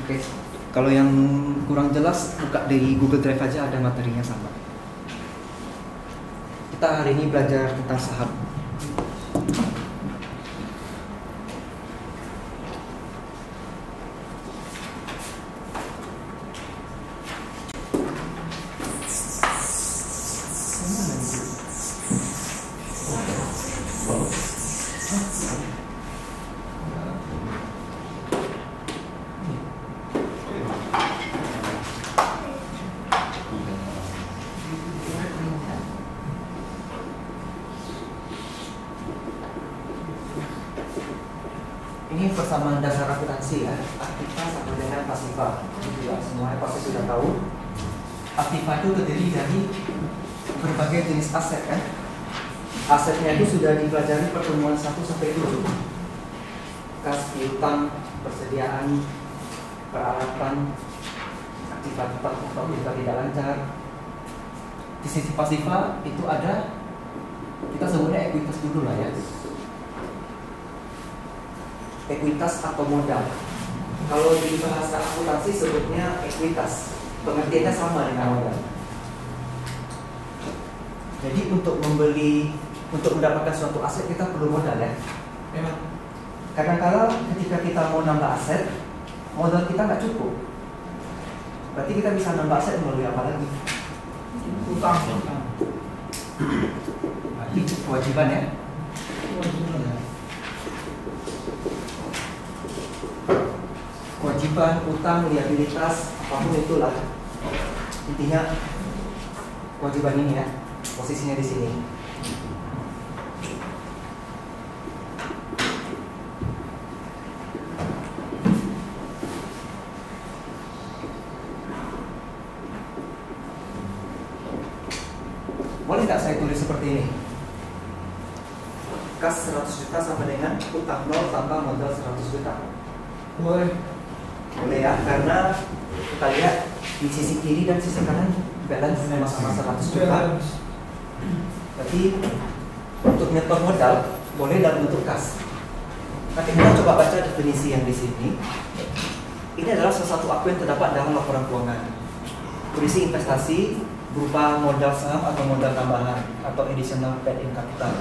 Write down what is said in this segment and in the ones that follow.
Oke. Kalau yang kurang jelas, buka di Google Drive aja, ada materinya sama. Kita hari ini belajar tentang saham. Ini persamaan dasar akuntansi ya. Aktiva sama dengan pasiva. Ya, semuanya pasti sudah tahu. Aktiva itu terdiri dari berbagai jenis aset kan. Asetnya itu sudah dipelajari pertemuan 1 sampai 7. Kas piutang, persediaan, peralatan, aktiva kita tidak lancar. Di sisi pasiva itu ada, kita sebutnya ekuitas dulu lah ya. Ekuitas atau modal. Kalau di bahasa akuntansi sebutnya ekuitas. Pengertiannya sama dengan modal. Jadi untuk mendapatkan suatu aset kita perlu modal ya. Kadang-kadang ketika kita mau nambah aset, modal kita nggak cukup. Berarti kita bisa nambah aset melalui apa lagi? Utang. Itu kewajiban ya. Kewajiban, utang, liabilitas, apapun itulah. Intinya kewajiban ini ya, posisinya di sini. Boleh nggak saya tulis seperti ini? Kas 100 juta sama dengan utang 0 tambah modal 100 juta. Boleh ya, karena kita lihat di sisi kiri dan sisi kanan balance sama-sama 100 juta. Berarti untuk nyetor modal boleh dalam bentuk kas. Nanti kita coba baca definisi yang di sini. Ini adalah salah satu akun yang terdapat dalam laporan keuangan. Berisi investasi berupa modal saham atau modal tambahan atau additional paid in capital.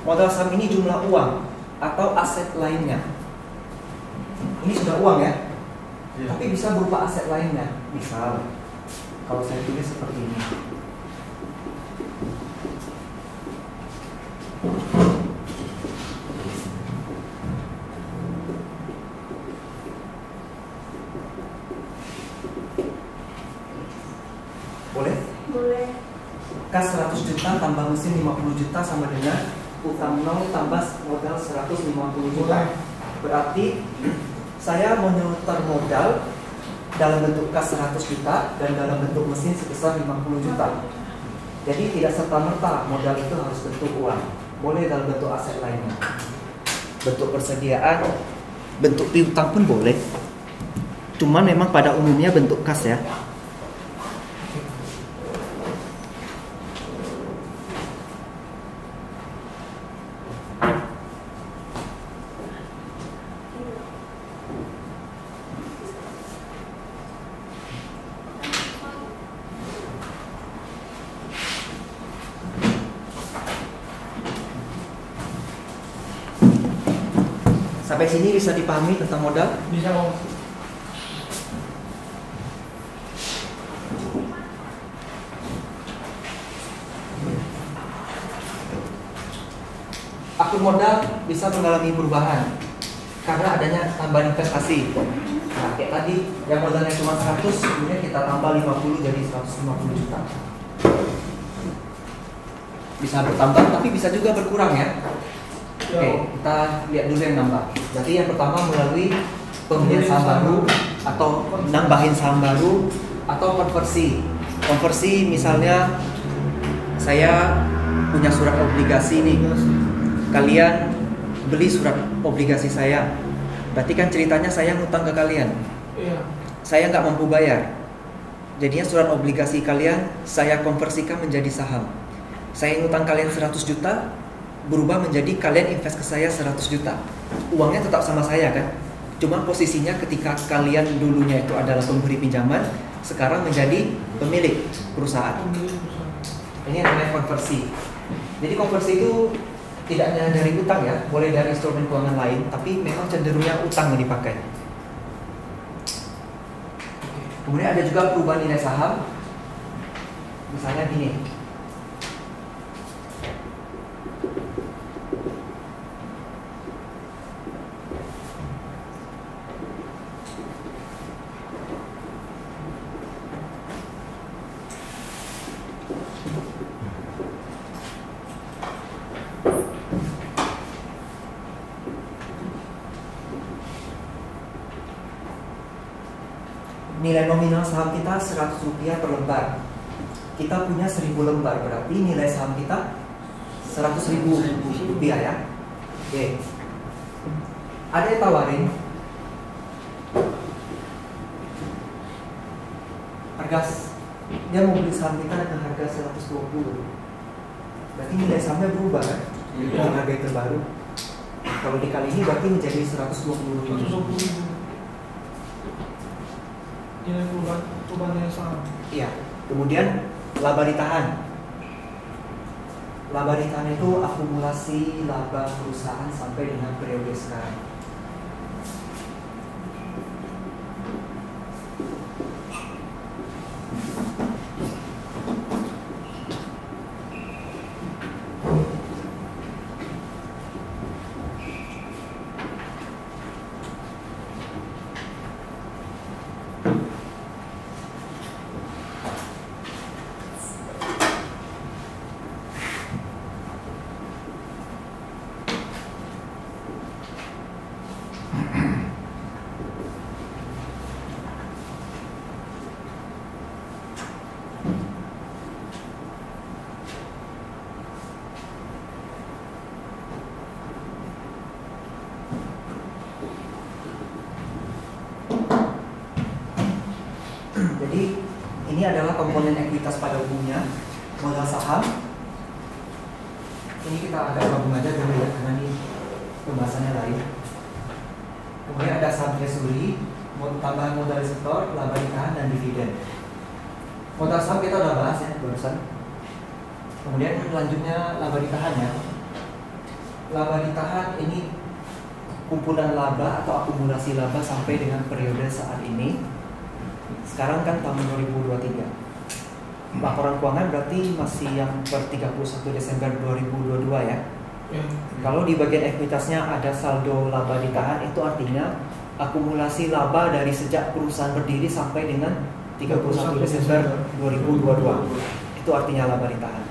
Modal saham ini jumlah uang atau aset lainnya. Ini sudah uang ya, tapi bisa berupa aset lainnya. Misal, kalau saya tulis seperti ini, boleh? Boleh. Kas 100 juta tambah mesin 50 juta sama dengan utang 0 tambah modal 150 juta. Berarti saya menyetor modal dalam bentuk kas 100 juta dan dalam bentuk mesin sebesar 50 juta. Jadi tidak serta-merta modal itu harus bentuk uang. Boleh dalam bentuk aset lainnya. Bentuk persediaan, bentuk piutang pun boleh. Cuman memang pada umumnya bentuk kas ya. Sampai sini bisa dipahami tentang modal? Bisa, Om. Akun modal bisa mengalami perubahan karena adanya tambahan investasi. Nah, kayak tadi yang modalnya cuma 100, kemudian kita tambah 50 jadi 150 juta. Bisa bertambah tapi bisa juga berkurang ya. Oke, kita lihat dulu yang nambah. Jadi yang pertama melalui pembelian saham baru atau nambahin saham baru atau konversi. Konversi misalnya saya punya surat obligasi nih. Kalian beli surat obligasi saya. Berarti kan ceritanya saya ngutang ke kalian. Saya nggak mampu bayar. Jadinya surat obligasi kalian saya konversikan menjadi saham. Saya ngutang kalian 100 juta berubah menjadi kalian invest ke saya 100 juta. Uangnya tetap sama saya kan? Cuma posisinya ketika kalian dulunya itu adalah pemberi pinjaman, sekarang menjadi pemilik perusahaan. Ini namanya konversi. Jadi konversi itu tidak hanya dari utang ya, boleh dari instrumen keuangan lain, tapi memang cenderungnya utang yang dipakai. Kemudian ada juga perubahan nilai saham. Misalnya gini. Nilai nominal saham kita Rp100 per lembar. Kita punya 1000 lembar, berarti nilai saham kita Rp100.000 ya. Oke. Ada yang tawarin harga, dia mau beli saham kita dengan harga 120. Berarti nilai sahamnya berubah kan? Dengan harga yang terbaru. Kalau dikali ini berarti menjadi 120.000. Nilai perubahan nilai saham. Iya. Kemudian laba ditahan. Laba ditahan itu akumulasi laba perusahaan sampai dengan periode sekarang. Jadi ini adalah komponen ekuitas pada umumnya. Modal saham ini kita agak gabung aja dulu ya, karena ini pembahasannya lain. Kemudian ada saham treasury, tambahan modal sektor, laba ditahan, dan dividen. Modal saham kita udah bahas ya barusan. Kemudian selanjutnya laba ditahan ya. Laba ditahan ini kumpulan laba atau akumulasi laba sampai dengan periode saat ini. Sekarang kan tahun 2023. Laporan keuangan berarti masih yang per 31 Desember 2022 ya. Kalau di bagian ekuitasnya ada saldo laba ditahan, itu artinya akumulasi laba dari sejak perusahaan berdiri sampai dengan 31 Desember 2022. Itu artinya laba ditahan.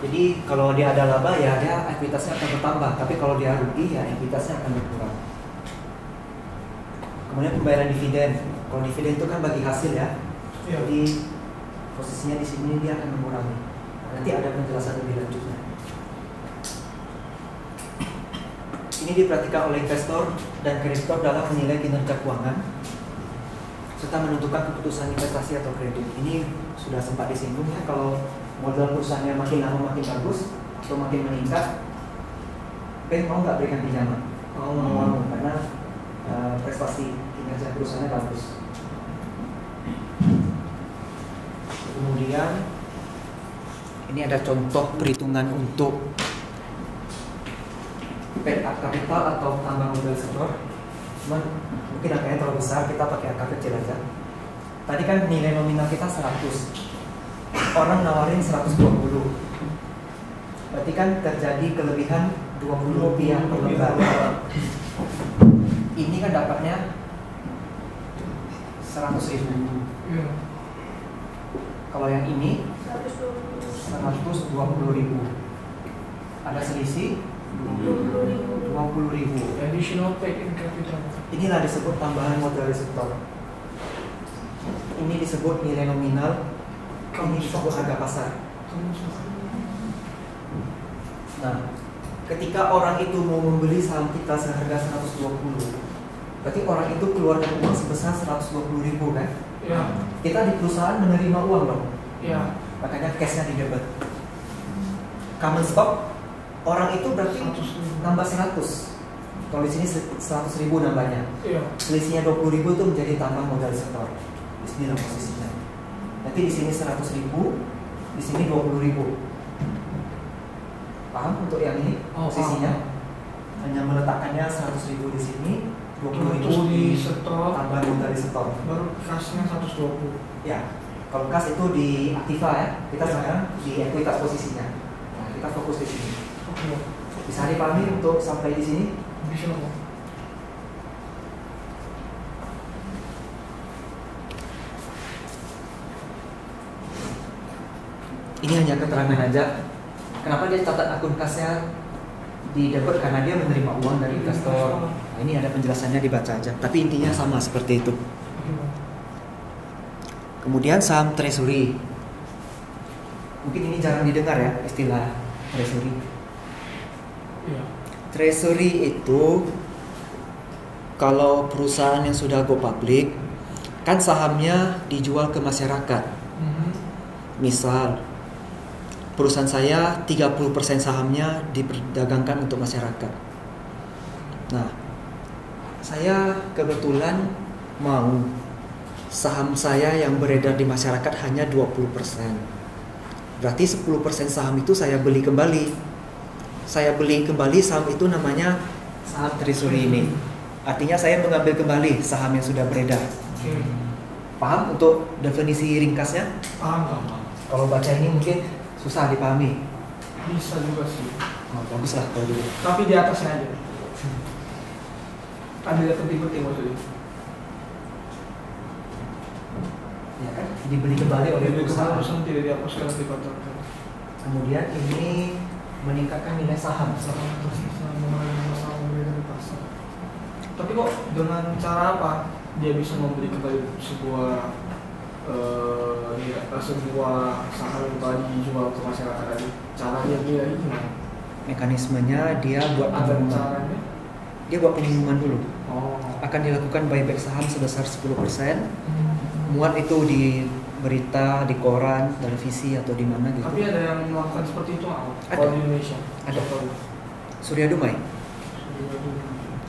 Jadi kalau dia ada laba ya dia ekuitasnya akan bertambah, tapi kalau dia rugi ya ekuitasnya akan berkurang. Kemudian pembayaran dividen. Kalau dividen itu kan bagi hasil ya. Jadi posisinya di sini dia akan mengurangi. Nanti ada penjelasan lebih lanjutnya. Ini diperhatikan oleh investor dan kreditor dalam menilai kinerja keuangan serta menentukan keputusan investasi atau kredit. Ini sudah sempat disinggung ya, kalau modal perusahaannya makin lama makin bagus atau makin meningkat, bank mau nggak berikan pinjaman? Mau, karena prestasi kinerja perusahaannya bagus. Kemudian ini ada contoh perhitungan untuk paid up capital atau tambah modal sektor. Cuman mungkin angkanya terlalu besar, kita pakai angka kecil aja. Tadi kan nilai nominal kita 100, orang nawarin 120, berarti kan terjadi kelebihan Rp20 per lembar. Ini kan dapatnya 100.000. Kalau yang ini 120.000. Ada selisih 20.000. Additional paid in capital. Inilah disebut tambahan modal sektor. Ini disebut nilai nominal. Ini disebut harga pasar. Nah, ketika orang itu mau membeli saham kita seharga 120, berarti orang itu keluarkan uang sebesar 120.000 kan? Ya. Kita di perusahaan menerima uang dong. Ya. Makanya cashnya di debit. Common stock orang itu berarti nambah 100. Kalau di sini 100.000 nambahnya. Iya. Selisihnya 20.000 itu menjadi tambah modal setor. Di sini lah posisinya. Nanti di sini 100.000, di sini 20.000. Paham untuk yang ini posisinya? Hanya meletakkannya 100.000 di sini, 20.000 di setor, tambah modal di setor. baru kasnya 120. Ya, kalau kas itu di aktiva ya. Kita Ya. sekarang di ekuitas posisinya. Nah, kita fokus di sini. Oke. Bisa dipahami untuk sampai di sini? Bisa kok. Ini hanya keterangan aja. Kenapa dia catat akun kasnya di debit? Karena dia menerima uang dari investor. Nah, ini ada penjelasannya, dibaca aja. Tapi intinya sama seperti itu. Kemudian saham treasury. Mungkin ini jarang didengar ya istilah treasury. Iya. Treasury itu kalau perusahaan yang sudah go public, kan sahamnya dijual ke masyarakat. Misal perusahaan saya 30% sahamnya diperdagangkan untuk masyarakat. Nah, saya kebetulan mau saham saya yang beredar di masyarakat hanya 20%. Berarti 10% saham itu saya beli kembali. Saya beli kembali saham itu, namanya saham treasury ini. Artinya saya mengambil kembali saham yang sudah beredar. Oke. Paham untuk definisi ringkasnya? Paham. Kalau baca ini mungkin susah dipahami. Bisa juga sih. Oh, bagus lah kalau gitu. Tapi di atasnya aja. Ada penting-penting maksudnya. Ya kan? Dibeli kembali oleh perusahaan. Perusahaan tidak dihapuskan di kontraktor. Kemudian ini meningkatkan nilai saham. Tapi kok dengan cara apa dia bisa membeli kembali sebuah sebuah saham yang tadi dijual ke masyarakat tadi? Cara dia beli gimana? Mekanismenya dia buat Ada pengumuman. caranya? Dia buat pengumuman dulu. Oh. Akan dilakukan buyback saham sebesar 10%. Muat itu di berita, di koran, televisi atau di mana gitu. Tapi ada yang melakukan seperti itu nggak? Ada. Kalau di Indonesia? Ada. Contohnya. Surya Dumai.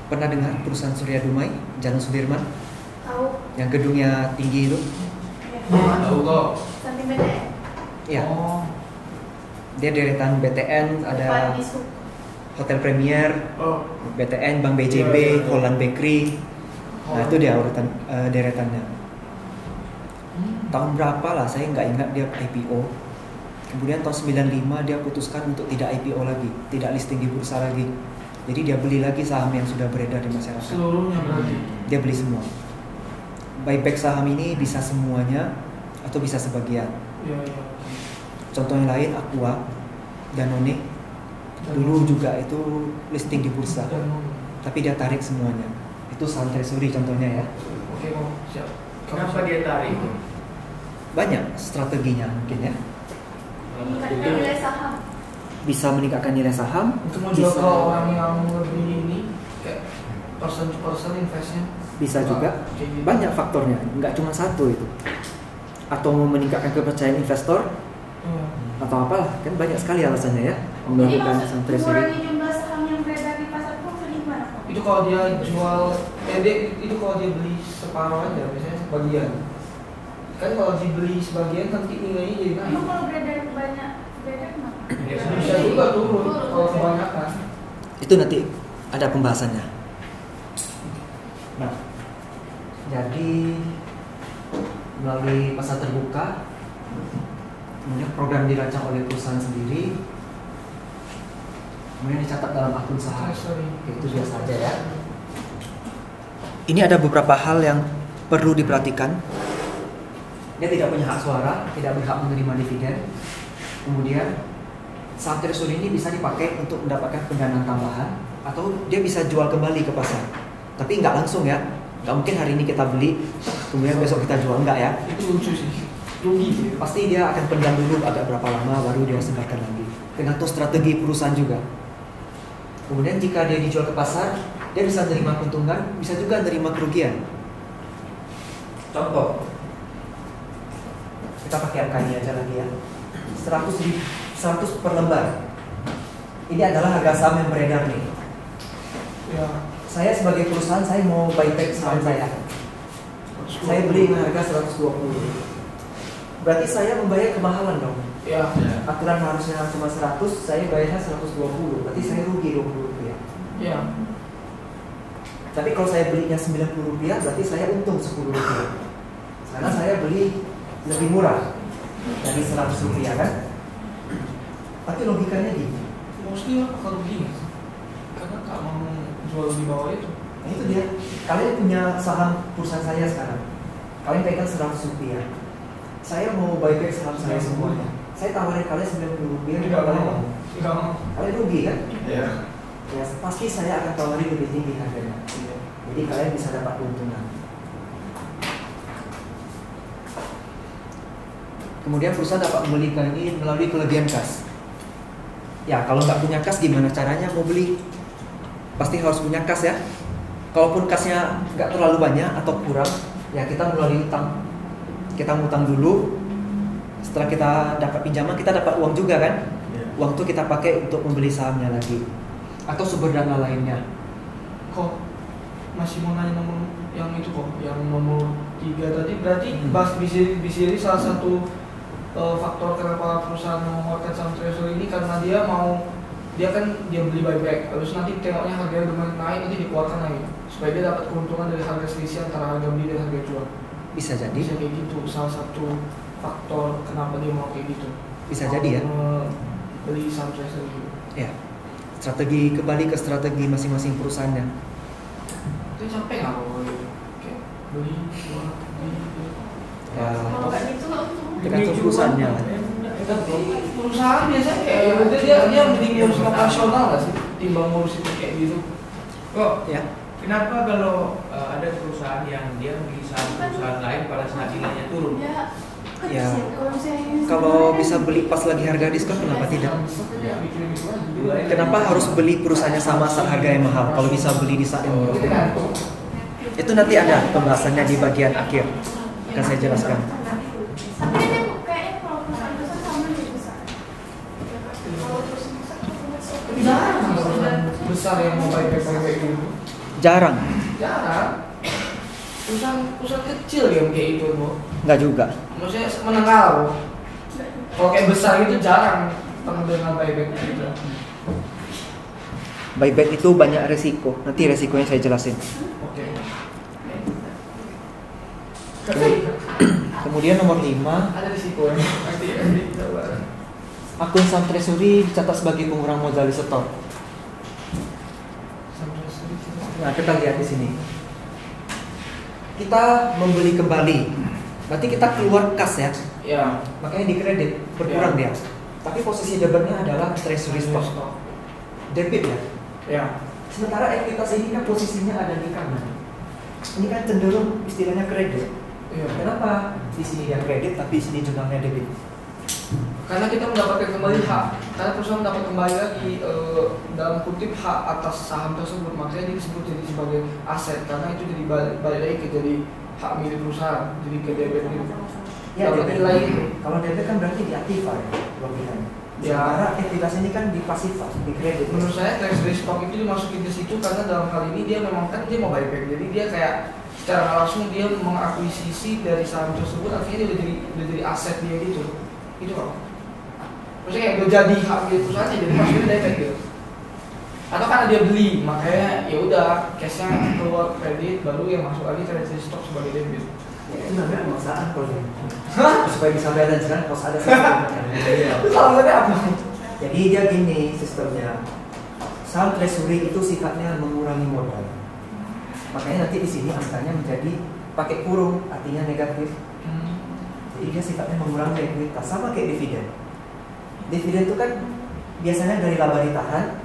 Pernah dengar perusahaan Surya Dumai, Jalan Sudirman? Tahu. Yang gedungnya tinggi itu? Tahu kok. Samping BTN. Iya. Oh. Dia deretan BTN, ada Depan Bisu. Hotel Premier, Oh. BTN, Bank BJB, Iya, iya. Holland Bakery. Nah itu dia urutan deretannya. Tahun berapa lah, saya nggak ingat dia IPO. Kemudian tahun 95 dia putuskan untuk tidak IPO lagi, tidak listing di bursa lagi. Jadi dia beli lagi saham yang sudah beredar di masyarakat. Seluruhnya berarti. Dia beli semua. Buyback saham ini bisa semuanya atau bisa sebagian. Iya, iya. Contoh yang lain Aqua, Danone, dulu juga itu listing di bursa, tapi dia tarik semuanya. Itu saham treasury contohnya ya. Oke kok, siap. Kenapa dia tarik? Banyak strateginya mungkin ya. Meningkatkan nilai saham. Bisa meningkatkan nilai saham, Untuk menjual bisa, ke orang yang lebih ini kayak person to person investnya. bisa juga. Kayak gitu. Banyak faktornya, nggak cuma satu itu. Atau meningkatkan kepercayaan investor Iya. atau apalah, kan banyak sekali alasannya ya Jadi melakukan maksud saham treasury. mengurangi jumlah saham yang beredar di pasar itu maksudnya gimana kok? Itu kalau dia jual, itu kalau dia beli separuh aja, biasanya sebagian. Kan kalau dibeli sebagian nanti nilainya jadi naik. Emang kalau beredar banyak, beredar kenapa? Bisa juga turun kalau kebanyakan. Itu nanti ada pembahasannya. Nah, jadi melalui pasar terbuka, kemudian program dirancang oleh perusahaan sendiri, kemudian dicatat dalam akun saham. Itu biasa aja ya. Ini ada beberapa hal yang perlu diperhatikan. Dia tidak punya hak suara, tidak berhak menerima dividen. Kemudian saham treasury ini bisa dipakai untuk mendapatkan pendanaan tambahan, atau dia bisa jual kembali ke pasar. Tapi nggak langsung ya, nggak mungkin hari ini kita beli, kemudian besok kita jual, nggak ya. Itu lucu sih, rugi sih. Pasti dia akan pendam dulu agak berapa lama, baru dia sebarkan lagi. Tergantung strategi perusahaan juga. Kemudian jika dia dijual ke pasar, dia bisa menerima keuntungan, bisa juga menerima kerugian. Contoh, kita pakai angka ini aja lagi ya. 100 per lembar. Ini adalah harga saham yang beredar nih. Ya. saya sebagai perusahaan saya mau buyback saham saya. Saya beli dengan harga 120. Berarti saya membayar kemahalan dong. Ya. Aturan harusnya cuma 100, saya bayarnya 120. Berarti saya rugi 20 rupiah. Ya. Tapi kalau saya belinya 90 rupiah, berarti saya untung 10 rupiah. Karena saya beli lebih murah dari 100 rupiah kan. Tapi logikanya gitu. Mostly bakal rugi nggak sih? Karena tak mau jual di bawah itu. Nah itu dia. Kalian punya saham perusahaan saya sekarang. Kalian pegang 100 rupiah. Saya mau buyback saham saya semuanya. Saya tawarin kalian 90 rupiah. Tidak kalian mau. Tidak mau. Kalian rugi kan? Iya. Ya pasti saya akan tawarin lebih tinggi harganya. Jadi kalian bisa dapat keuntungan. Kemudian perusahaan dapat membelikan ini melalui kelebihan kas. Ya kalau nggak punya kas gimana caranya mau beli? Pasti harus punya kas ya. Kalaupun kasnya nggak terlalu banyak atau kurang, ya kita melalui utang. Kita ngutang dulu. Setelah kita dapat pinjaman, kita dapat uang juga kan? Uang itu kita pakai untuk membeli sahamnya lagi atau sumber dana lainnya. Kok masih mau nanya nomor yang itu kok, yang nomor 3 tadi berarti Bas Bisiri salah satu faktor kenapa perusahaan mengeluarkan saham treasury ini karena dia beli buyback, terus nanti tengoknya harganya udah naik nanti dikeluarkan lagi supaya dia dapat keuntungan dari harga selisih antara harga beli dan harga jual. Bisa jadi. Bisa kayak gitu, salah satu faktor kenapa dia mau kayak gitu. Bisa jadi ya. Beli saham treasury gitu. Ya. Strategi kembali ke strategi masing-masing perusahaannya. Itu capek nggak kalau gitu? Kayak beli, jual, beli. Ya. Kalau nggak gitu nggak untung. Tergantung perusahaannya. Tapi perusahaan biasanya kayak dia mending ngurus operasional nggak sih timbang ngurus itu kayak gitu. Kok Ya. kenapa kalau ada perusahaan yang dia beli saham perusahaan lain pada saat nilainya turun? Ya. Kalau bisa beli pas lagi harga diskon kenapa tidak? Kenapa harus beli perusahaannya sama saat harga yang mahal? Kalau bisa beli di saat yang murah. Itu nanti ada pembahasannya di bagian akhir. Akan saya jelaskan. Tapi ini kayaknya kalau perusahaan besar sama nih besar. Kalau perusahaan besar Tapi jarang perusahaan besar yang mau buyback gitu. Jarang. Jarang. Perusahaan kecil yang kayak itu bu. Enggak juga. Maksudnya menengah bu. Kalau kayak besar itu jarang pernah dengan buyback gitu. Buyback itu banyak resiko. Nanti resikonya saya jelasin. Oke. Kemudian nomor 5, Ada risiko ya. Nanti kita bahas. akun saham treasury dicatat sebagai pengurang modal di setor. Nah, kita lihat di sini. Kita membeli kembali. Berarti kita keluar kas ya. Ya. Makanya di kredit berkurang dia. Tapi posisi debitnya adalah treasury stock. Debit ya. Ya. Sementara ekuitas ini kan posisinya ada di kanan. Ini kan cenderung istilahnya kredit. Iya. Kenapa di sini dia kredit tapi di sini jurnalnya debit? Karena kita mendapatkan kembali hak. Karena perusahaan mendapat kembali lagi dalam kutip hak atas saham tersebut. Makanya dia disebut jadi sebagai aset. Karena itu jadi balik lagi ke jadi hak milik perusahaan. Jadi ke debit gitu. Ya, Dapat debit nilai. kalau debit kan berarti di aktiva ya, logikanya. Ya. Sementara ekuitas ini kan di pasifa, di kredit. Menurut saya treasury stock itu dimasukin ke situ karena dalam hal ini dia memang kan dia mau buyback. Jadi dia kayak secara nggak langsung dia mengakuisisi dari saham tersebut. Akhirnya dia udah jadi aset dia gitu. Itu apa? Maksudnya kayak udah jadi hak milik perusahaannya jadi masukin debit gitu. Atau karena dia beli makanya ya udah cashnya keluar kredit baru yang masuk lagi treasury stock sebagai debit. Ya, itu namanya pemaksaan kalau supaya bisa balance kan harus ada sistemnya. Alasannya apa? Jadi dia gini sistemnya. Saham treasury itu sifatnya mengurangi modal. Makanya nanti di sini angkanya menjadi pakai kurung, artinya negatif. Jadi dia sifatnya mengurangi ekuitas, sama kayak dividen. Dividen itu kan biasanya dari laba ditahan,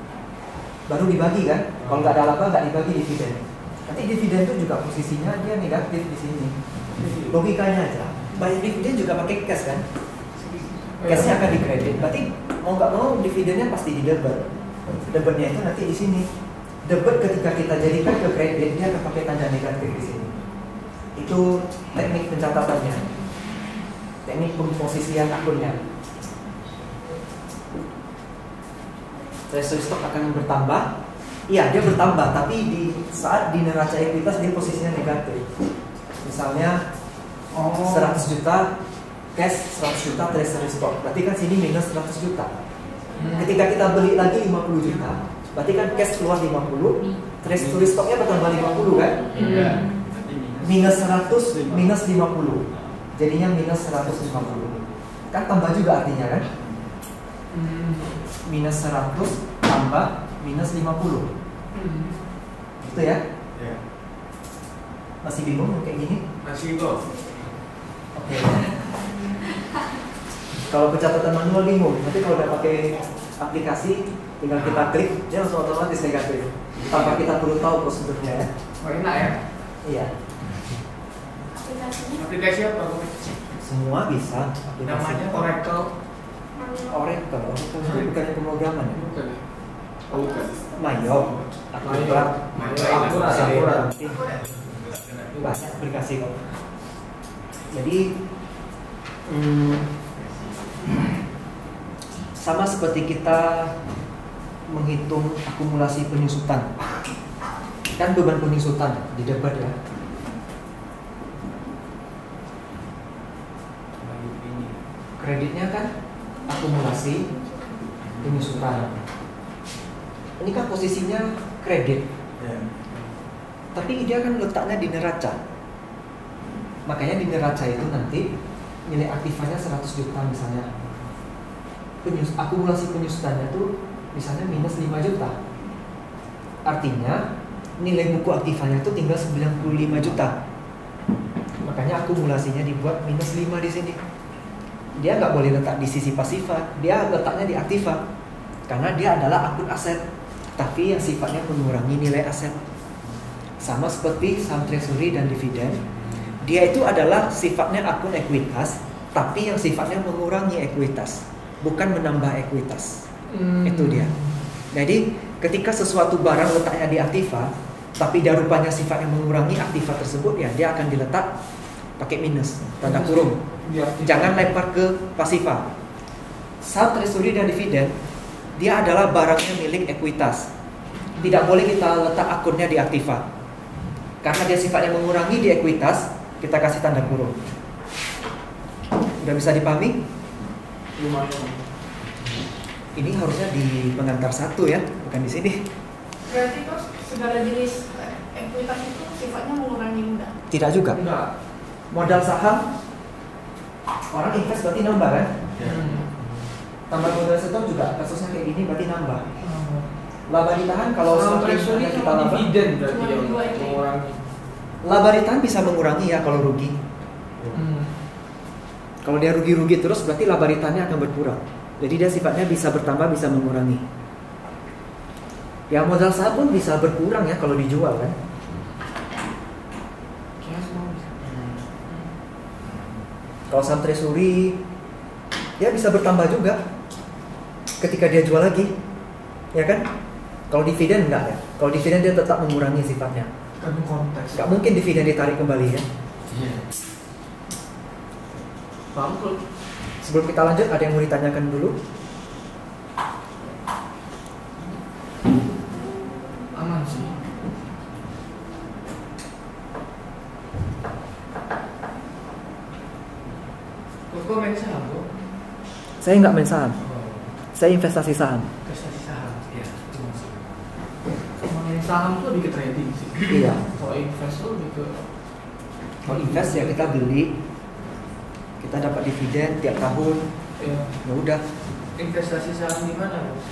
baru dibagi kan. Kalau nggak ada laba nggak dibagi dividen. Nanti dividen itu juga posisinya dia negatif di sini. Logikanya aja. Bayar dividen juga pakai cash kan. Cashnya akan dikredit. Berarti mau nggak mau dividennya pasti di debit. Debitnya itu nanti di sini. Debit ketika kita jadikan ke kredit dia akan pakai tanda negatif di sini. Itu teknik pencatatannya. Teknik pemposisian akunnya. Treasury stock akan bertambah Iya, dia bertambah, tapi di saat di neraca ekuitas dia posisinya negatif. Misalnya 100 juta cash, 100 juta treasury stock. Berarti kan sini minus 100 juta. Ketika kita beli lagi 50 juta, berarti kan cash keluar 50, treasury stocknya bertambah 50 kan? Iya. Minus 100 minus 50. Jadinya minus 150. Kan tambah juga artinya kan? Minus 100 tambah minus 50. Gitu ya? Iya. Masih bingung kayak gini? Masih kok. Oke. Kalau pencatatan manual bingung, tapi kalau udah pakai aplikasi tinggal kita klik, dia langsung otomatis negatif. Tanpa kita perlu tahu prosedurnya ya. Oh, enak ya? Iya. Aplikasinya Aplikasi apa? Semua bisa. Aplikasi. Namanya Oracle. Oracle. Oracle itu bukannya pemrograman ya? Bukan ya? Oh, bukan. Mayo. Akurat. Akurat. Banyak aplikasi kok. Jadi sama seperti kita menghitung akumulasi penyusutan. Kan beban penyusutan di debat ya. Kreditnya kan akumulasi penyusutan. Ini kan posisinya kredit. Tapi dia kan letaknya di neraca. Makanya di neraca itu nanti nilai aktifanya 100 juta misalnya. Akumulasi penyusutannya tuh misalnya minus 5 juta. Artinya nilai buku aktifanya tuh tinggal 95 juta. Makanya akumulasinya dibuat minus 5 di sini. Dia nggak boleh letak di sisi pasifa, dia letaknya di aktiva. Karena dia adalah akun aset, tapi yang sifatnya mengurangi nilai aset. Sama seperti saham treasury dan dividen, dia itu adalah sifatnya akun ekuitas, tapi yang sifatnya mengurangi ekuitas, bukan menambah ekuitas. Itu dia. Jadi ketika sesuatu barang letaknya di aktiva, tapi dia rupanya sifatnya mengurangi aktiva tersebut, ya dia akan diletak pakai minus, tanda kurung. Jangan lempar ke pasifa. Saham treasury dan dividen, dia adalah barangnya milik ekuitas. Tidak boleh kita letak akunnya di aktiva. Karena dia sifatnya mengurangi di ekuitas, kita kasih tanda kurung. Udah bisa dipahami? Lumayan. Ini harusnya di pengantar 1 ya, bukan di sini. berarti kok segala jenis ekuitas itu sifatnya mengurangi mudah. Tidak juga. Enggak. Modal saham, orang invest berarti nambah kan? Tambah modal saham juga kasusnya kayak gini berarti nambah. Laba ditahan kalau Saham semakin treasury banyak kita cuma laba. dividen berarti Cuma yang dua itu. mengurangi. Laba ditahan bisa mengurangi ya kalau rugi. Kalau dia rugi-rugi terus berarti laba ditahannya akan berkurang. Jadi dia sifatnya bisa bertambah, bisa mengurangi. Ya modal saham pun bisa berkurang ya kalau dijual kan. Kayaknya semua bisa. Kalau saham treasury ya bisa bertambah juga ketika dia jual lagi, ya kan? Kalau dividen enggak ya. Kalau dividen dia tetap mengurangi sifatnya. Tergantung konteks. Enggak mungkin dividen ditarik kembali ya. Iya. Paham kok? Sebelum kita lanjut, ada yang mau ditanyakan dulu? Aman sih. Kok main saham kok? Saya nggak main saham. Oh, Saya investasi saham. investasi saham. Iya, itu maksudnya. Main saham tuh lebih ke trading sih. Iya. Kalau invest tuh lebih ke Kalau invest ya kita beli, kita dapat dividen tiap tahun. ya, Ya udah, Investasi saham di mana, Bos?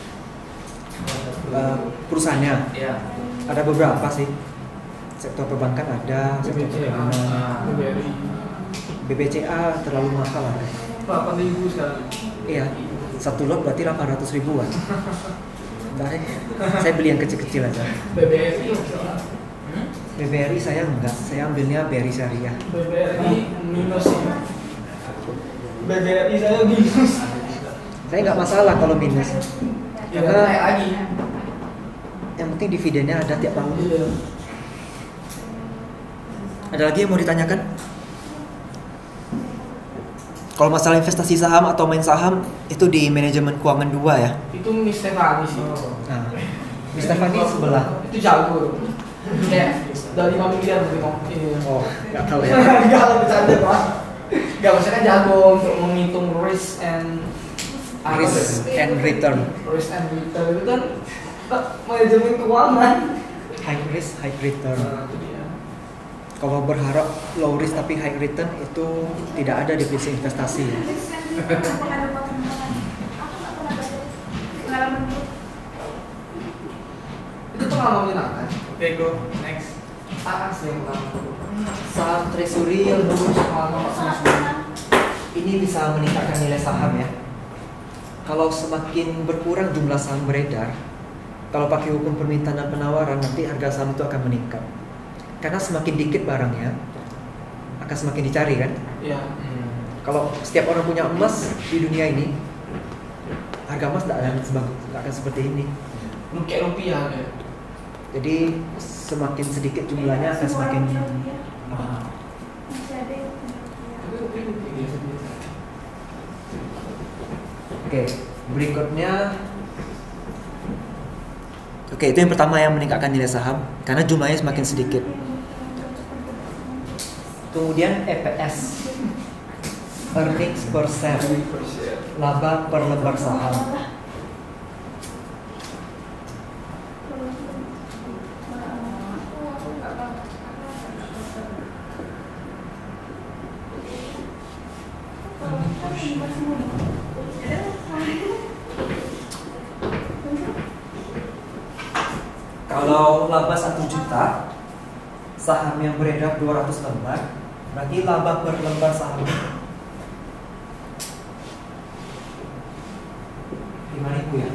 perusahaannya Iya. ada beberapa sih. Sektor perbankan ada, sektor BBCA, perdagangan. BBRI. BBCA terlalu mahal lah. 8.000 sekarang. Iya, satu lot berarti 800 ribuan. Enggak deh, saya beli yang kecil-kecil aja. BBRI masalah. BBRI saya enggak, saya ambilnya BRI Syariah. BBRI minus sih. BBRI saya minus. Saya nggak masalah kalau minus, Ya karena naik lagi. yang penting dividennya ada tiap tahun. Iya. Ada lagi yang mau ditanyakan? Kalau masalah investasi saham atau main saham itu di manajemen keuangan 2 ya. Itu Miss Stefani sih. Nah, Mr. Fandi sebelah. Itu jago. Kayak dari 5 miliar lebih ini. Oh, nggak tahu ya. Enggak lah bercanda Pak. Enggak, maksudnya kan jago untuk menghitung risk and return. Risk and return itu kan manajemen keuangan. High risk, high return. Nah, itu dia. Kalau berharap low risk tapi high return itu tidak ada definisi investasi. Itu pengalaman menyenangkan. Oke, go next. Sih yang pertama. Saham treasury yang dulu Pengalaman Treasury. ini bisa meningkatkan nilai saham ya. Kalau semakin berkurang jumlah saham beredar, kalau pakai hukum permintaan dan penawaran, nanti harga saham itu akan meningkat. Karena semakin dikit barangnya, akan semakin dicari kan. Iya. Kalau setiap orang punya emas di dunia ini, harga emas tidak akan seperti ini. Kayak rupiah ya. Jadi semakin sedikit jumlahnya akan semakin Oke, berikutnya. Oke, itu yang pertama yang meningkatkan nilai saham karena jumlahnya semakin sedikit. Kemudian EPS, earnings per share, laba per lembar saham. Kalau laba 1 juta, saham yang beredar 200 lembar, berarti laba per lembar saham 5.000 ya.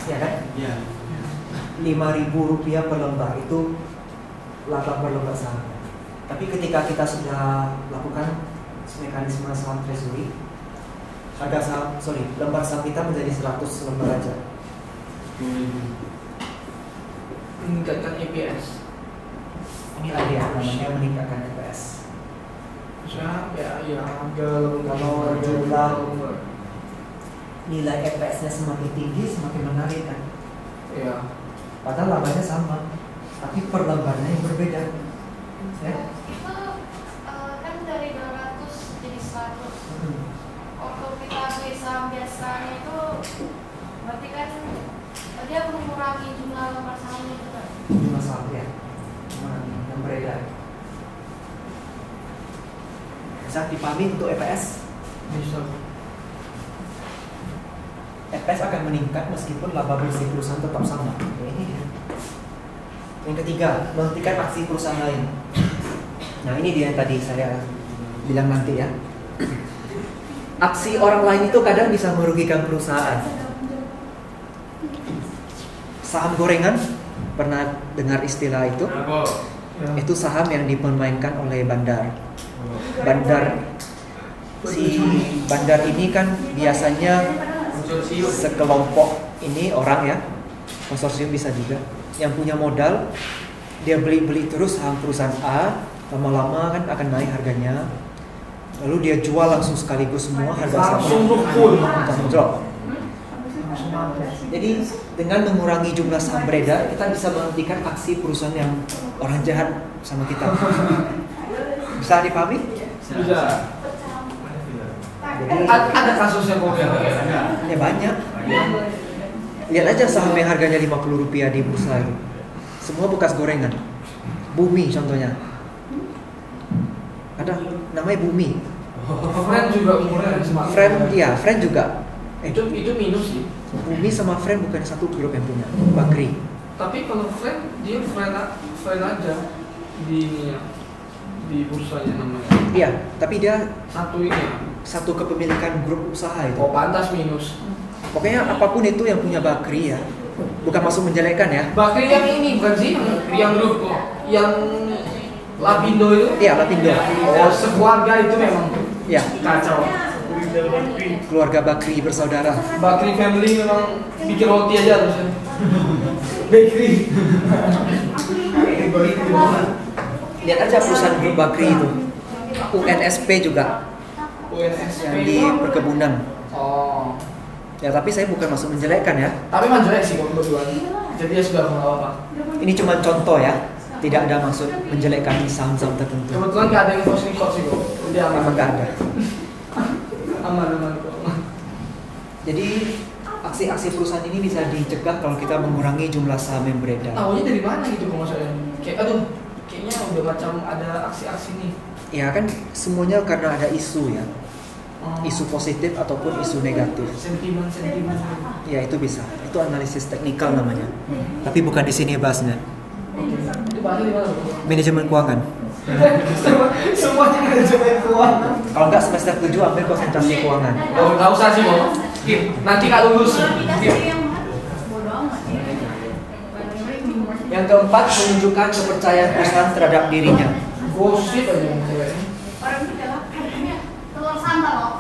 Ya kan? Ya. 5.000 rupiah per lembar itu laba per lembar saham. Tapi ketika kita sudah lakukan mekanisme saham treasury, harga saham, lembar saham kita menjadi 100 lembar aja. Meningkatkan EPS. Ini ada yang namanya meningkatkan EPS. Maksudnya ya harga Kalau jumlah nilai EPS-nya semakin tinggi, semakin menarik kan. ya. Padahal labanya sama, tapi per lembarnya yang berbeda. Ya? Itu kan dari 200 jadi 100. Waktu kita beli saham biasanya itu berarti kan dia mengurangi jumlah lembar sahamnya juga. Jumlah saham ya, yang beredar. Bisa dipahami untuk EPS? Bisa. EPS akan meningkat meskipun laba bersih perusahaan tetap sama. Ini dia. Yang ketiga, menghentikan aksi perusahaan lain. Nah ini dia yang tadi saya bilang nanti ya. Aksi orang lain itu kadang bisa merugikan perusahaan. Saham gorengan, pernah dengar istilah itu? Itu saham yang dipermainkan oleh bandar. Bandar ini kan biasanya sekelompok ini orang ya, konsorsium bisa juga, yang punya modal, dia beli terus saham perusahaan A, lama-lama kan akan naik harganya, lalu dia jual langsung sekaligus semua harga saham langsung drop. Jadi dengan mengurangi jumlah saham beredar, kita bisa menghentikan aksi perusahaan yang orang jahat sama kita. Bisa dipahami? Bisa. Jadi Ada kasusnya kok ya banyak. Lihat aja saham yang harganya 50 rupiah di bursa itu. Semua bekas gorengan. Bumi contohnya. Ada namanya Bumi. Friend juga umurnya sama. Friend juga. Itu minus sih. Bumi sama Friend bukan satu grup yang punya. Bakri. Tapi kalau friend dia friend aja di bursanya namanya. Iya, tapi dia Satu ini. satu kepemilikan grup usaha itu. Oh pantas minus. Pokoknya apapun itu yang punya Bakri ya. Bukan maksud menjelekkan ya. Bakri yang ini bukan sih? Yang dulu yang Lapindo itu? Iya, Lapindo. Oh, sekeluarga itu memang Ya, kacau. keluarga Bakri bersaudara. Bakri family memang bikin roti aja harusnya. Bakery. Lihat aja perusahaan grup Bakri itu. UNSP juga UNSP yang di perkebunan. Oh. Ya tapi saya bukan maksud menjelekkan ya. Tapi emang jelek sih kalau kebetulan. Jadi ya sudah nggak apa-apa. Ini cuma contoh ya. Tidak ada maksud menjelekkan saham-saham tertentu. Kebetulan nggak ada yang post record sih kok. Jadi aman. Memang nggak ada. Aman kok. Jadi aksi-aksi perusahaan ini bisa dicegah kalau kita mengurangi jumlah saham yang beredar. Tahunya dari mana gitu kok maksudnya? Kayak aduh, kayaknya udah macam ada aksi-aksi nih. Ya kan semuanya karena ada isu ya. Isu positif ataupun isu negatif. Sentimen. Ya itu bisa. Itu analisis teknikal namanya. Tapi bukan di sini bahasnya. Itu bahasnya di mana? Manajemen keuangan. Semuanya manajemen keuangan. Kalau nggak semester 7 ambil konsentrasi keuangan. Oh, nggak usah sih kok. Skip. Nanti nggak lulus. Skip. Yang keempat, menunjukkan kepercayaan perusahaan terhadap dirinya. Gosip aja yang ceweknya. Orang kita lah katanya telur sambal loh.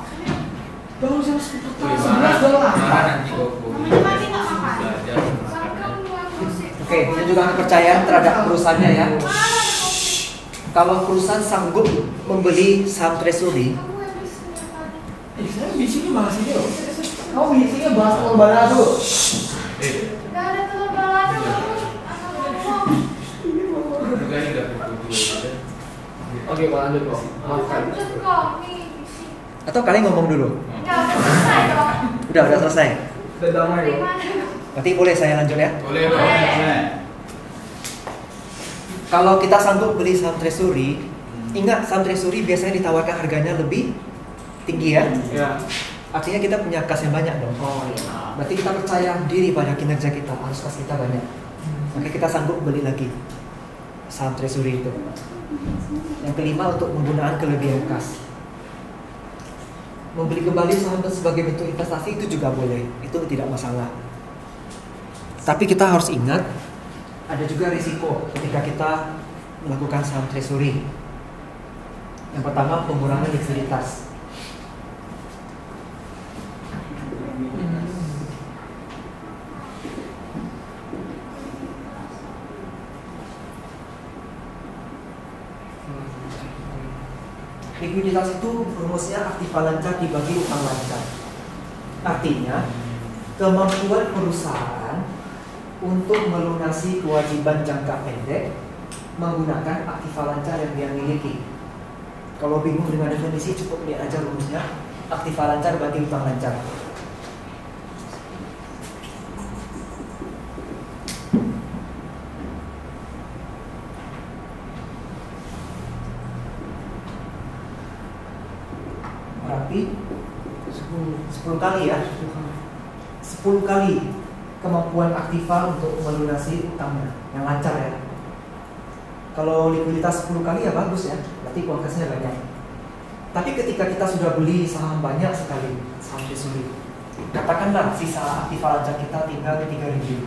Baru jam Wih, 11 doang. marah nanti kok. Masih nggak makan. Belajar Sangkam buat gosip. Oke, menunjukkan kepercayaan terhadap perusahaannya ya. Kalau perusahaan sanggup membeli saham treasury, Kamu habis tadi. Saya bisinya bahas ini loh. Kamu bisinya bahas telur balado. Gak ada telur balado kamu asal ngomong. juga ini udah pukul 2 Oke, Pak lanjut kok. Maafkan. Lanjut kok nih. Bisi. atau kalian ngomong dulu? Nggak udah selesai dong. Udah selesai. Udah damai kok. Gimana? Berarti boleh saya lanjut ya? boleh boleh. Kalau kita sanggup beli saham treasury, ingat saham treasury biasanya ditawarkan harganya lebih tinggi ya. Ya. Artinya kita punya kas yang banyak dong. Oh iya. Berarti kita percaya diri pada kinerja kita, harus kas kita banyak. Maka kita sanggup beli lagi saham treasury itu. Yang kelima, untuk menggunakan kelebihan kas. Membeli kembali saham sebagai bentuk investasi itu juga boleh, itu tidak masalah. Tapi kita harus ingat, ada juga risiko ketika kita melakukan saham treasury. Yang pertama, pengurangan likuiditas. Likuiditas itu rumusnya aktiva lancar dibagi utang lancar. Artinya, kemampuan perusahaan untuk melunasi kewajiban jangka pendek menggunakan aktiva lancar yang dia miliki. Kalau bingung dengan definisi, cukup lihat aja rumusnya. Aktiva lancar bagi utang lancar. Berarti 10 kali ya. 10 kali kemampuan aktiva untuk melunasi utangnya yang lancar ya. Kalau likuiditas 10 kali ya bagus ya, berarti uang kasnya banyak. Tapi ketika kita sudah beli saham banyak sekali, saham treasury, katakanlah sisa aktiva lancar kita tinggal 3.000.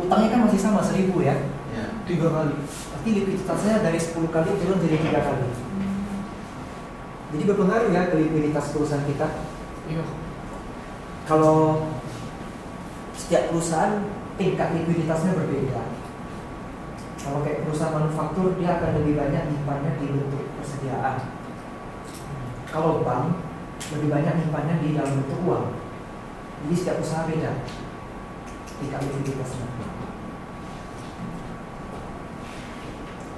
Utangnya kan masih sama 1.000 ya. Ya. 3 kali. Berarti likuiditasnya dari 10 kali turun jadi 3 kali. Jadi berpengaruh ya ke likuiditas perusahaan kita. Iya. Kalau setiap perusahaan tingkat likuiditasnya berbeda. Kalau kayak perusahaan manufaktur, dia akan lebih banyak nyimpannya di bentuk persediaan. Kalau bank, lebih banyak nyimpannya di dalam bentuk uang. Jadi setiap usaha beda tingkat likuiditasnya.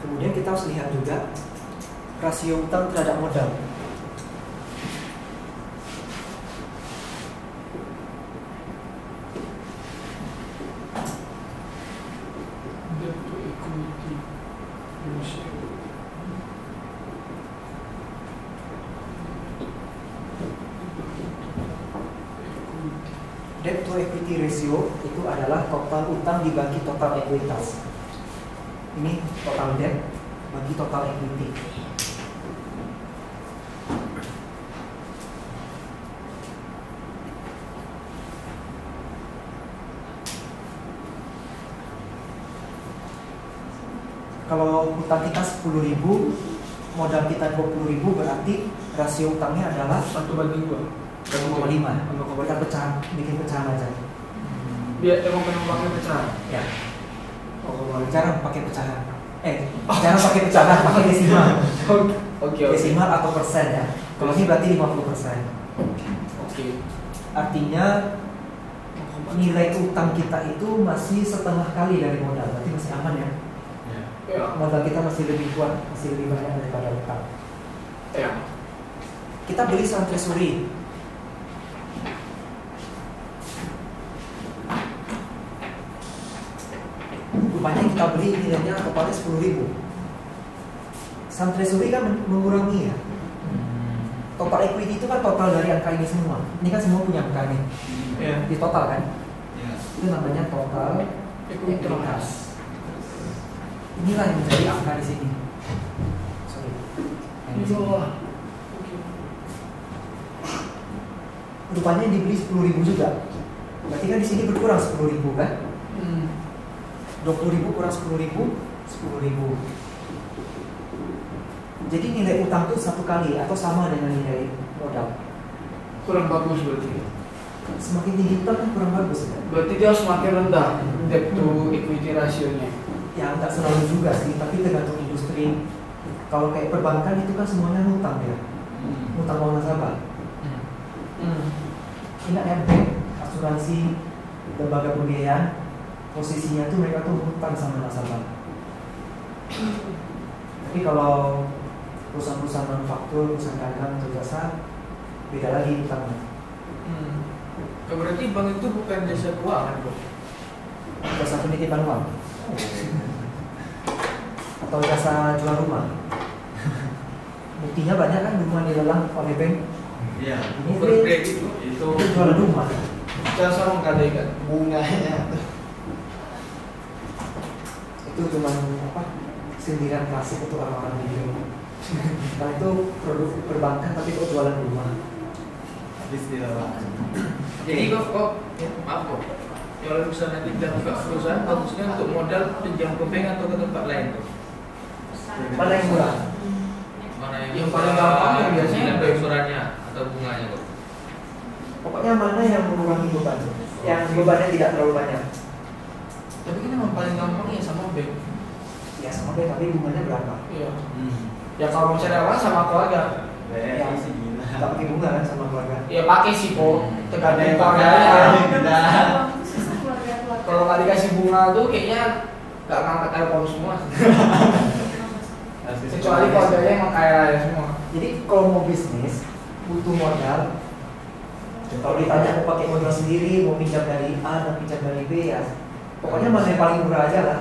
Kemudian kita harus lihat juga rasio utang terhadap modal. Debt to equity ratio itu adalah total utang dibagi total ekuitas. Ini total debt bagi total equity. Kalau utang kita 10.000, modal kita 20.000, berarti rasio utangnya adalah 1/2. 1,5. Kita pecahan, bikin pecahan aja. Biar emang penumpangnya pecah. Ya. Oh, Jarang pakai pecahan. Jangan pakai pecahan, pakai desimal. Oke. Desimal atau persen ya. Kalau ini berarti 50%. Oke. Artinya nilai utang kita itu masih setengah kali dari modal, berarti masih aman ya. Ya. Modal kita masih lebih kuat, masih lebih banyak daripada utang. Ya. Kita beli saham treasury. Rupanya kita beli nilainya totalnya 10.000. Saham treasury kan mengurangi ya. Total equity itu kan total dari angka ini semua. Ini kan semua punya angka ini. Ya. Di total kan? Ya. Itu namanya total ekuitas. Inilah yang menjadi angka di sini. Sorry. Ini bawah. Rupanya yang dibeli 10.000 juga. Berarti kan di sini berkurang 10.000 kan? 20.000 kurang 10.000, 10.000. Jadi nilai utang itu satu kali atau sama dengan nilai modal. Kurang bagus berarti. Semakin tinggi utang kan kurang bagus kan? Berarti dia harus semakin rendah debt to equity ratio-nya. Ya nggak selalu juga sih, tapi tergantung industri. Kalau kayak perbankan itu kan semuanya ngutang ya, ngutang uang nasabah. Ingat ya, bank, asuransi, lembaga pembiayaan, posisinya tuh mereka tuh ngutang sama nasabah. Tapi kalau perusahaan-perusahaan manufaktur, perusahaan dagang atau jasa, beda lagi utangnya. Berarti bank itu bukan jasa keuangan, Bro. Jasa penitipan uang atau jasa jual rumah. Buktinya banyak kan rumah dilelang oleh bank. Iya. Ini Overgrade itu jual rumah. Jasa menggadaikan bunganya. Itu cuma apa? Sindiran klasik untuk orang-orang di bank. Nah itu produk perbankan tapi kok jualan rumah. habis dilelang. Jadi kok maaf kok. Kalau misalnya kita buka perusahaan, bagusnya untuk modal pinjam ke bank atau ke tempat lain tuh. Mana yang murah? Mana Yang paling gampang yang biasanya ada suratnya atau bunganya kok. Pokoknya mana yang mengurangi beban, yang bebannya tidak terlalu banyak. Tapi kan memang paling gampang ya sama bank. Ya sama bank tapi bunganya berapa? Iya. Ya kalau misalnya orang sama keluarga, Ya, tak pakai bunga kan sama keluarga. ya pakai sih kok. Tergantung Pakai. keluarganya. Keluarga. Kalau nggak dikasih bunga tuh kayaknya nggak ngangkat telepon semua. Kecuali keluarganya emang kaya raya semua. Jadi kalau mau bisnis butuh modal. Kalau ditanya mau pakai modal sendiri, mau pinjam dari A dan pinjam dari B ya, pokoknya mana yang paling murah aja lah.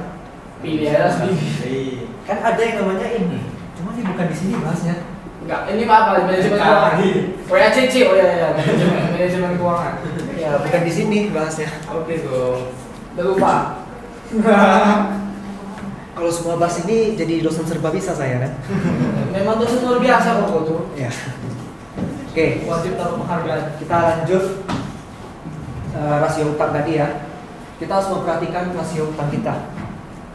Pilih aja sendiri. Kan ada yang namanya ini, cuma ini bukan di sini bahasnya. Enggak, ini apa? Manajemen keuangan. WACC, oh ya, manajemen keuangan. Ya bukan di sini bahasnya. Oke dong. Udah lupa. Kalau semua bahas ini jadi dosen serba bisa saya kan. Memang dosen luar biasa kok tuh. Ya. Oke, Wajib taruh penghargaan. kita lanjut rasio utang tadi ya. Kita harus memperhatikan rasio utang kita.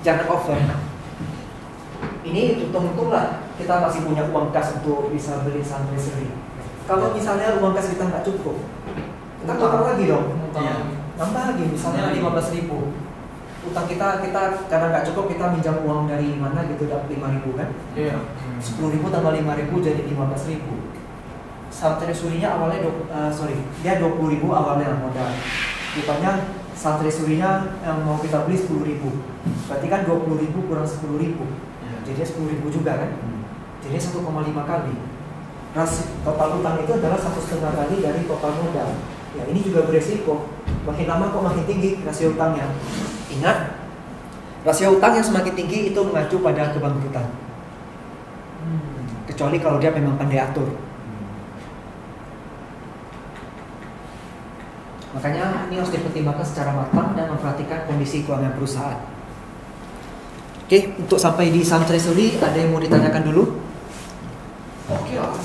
Jangan over. Ini hitung-hitung lah. Kita masih punya uang kas untuk bisa beli saham treasury. Kalau misalnya uang kas kita nggak cukup, kita tambah lagi dong. Iya. Nambah lagi, misalnya 15.000. Utang kita karena nggak cukup, kita minjam uang dari mana gitu, dapat 5.000 kan? Iya. 10.000 tambah 5.000 jadi 15.000. Saham treasury-nya awalnya dia 20.000 awalnya modal. Rupanya saham treasury-nya yang mau kita beli 10.000. Berarti kan 20.000 kurang 10.000. Jadi 10.000 juga kan? Jadi 1,5 kali. Total utang itu adalah 1,5 kali dari total modal. Ya ini juga beresiko. Makin lama kok makin tinggi rasio utangnya. Ingat, rasio utang yang semakin tinggi itu mengacu pada kebangkrutan. Kecuali kalau dia memang pandai atur. Makanya ini harus dipertimbangkan secara matang dan memperhatikan kondisi keuangan perusahaan. Oke, untuk sampai di saham treasury ada yang mau ditanyakan dulu? Oke lah.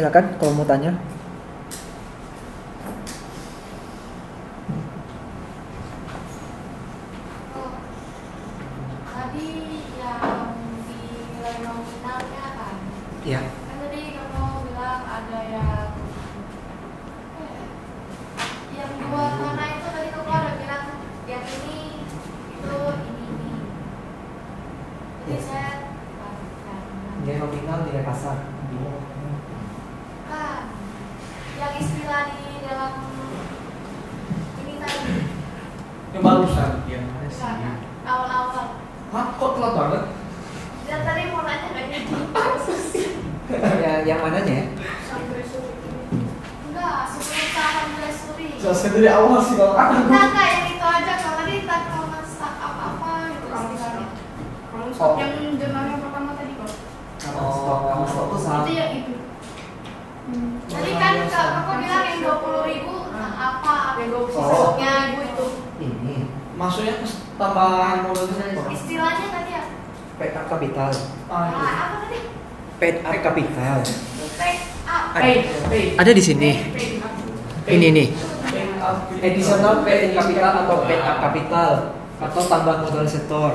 silakan kalau mau tanya. Oh, tadi yang di nilai nominalnya kan? Ya. Kan tadi kamu bilang ada yang dua mana itu tadi kamu ada bilang yang ini itu ini. Jadi saya Nilai nominal, nilai pasar. kan yang istilah di dalam ini tadi Yang barusan. Yang mana sih? kan, awal-awal. Hah, kok telat banget? Dan tadi mau nanya nggak jadi? Yang mananya ya? Enggak, sebelum saham treasury. Selesai dari awal sih kalau Enggak, yang itu aja. Kalau tadi tak kalau stock apa gitu istilahnya. Kalau Oh. stok yang jurnal yang pertama tadi kok. Kalau stok tuh saham. Itu yang itu. Tadi kan kakak bilang yang 20.000 apa? Yang Oh. Stoknya itu. Ini maksudnya tambahan modal sektor. Istilahnya tadi ya. paid up capital. Ah, itu. Apa tadi? Paid up capital. Paid up. Pay. Ada di sini. Ini nih. Pay up. Additional paid in capital atau paid up capital atau tambahan modal setor.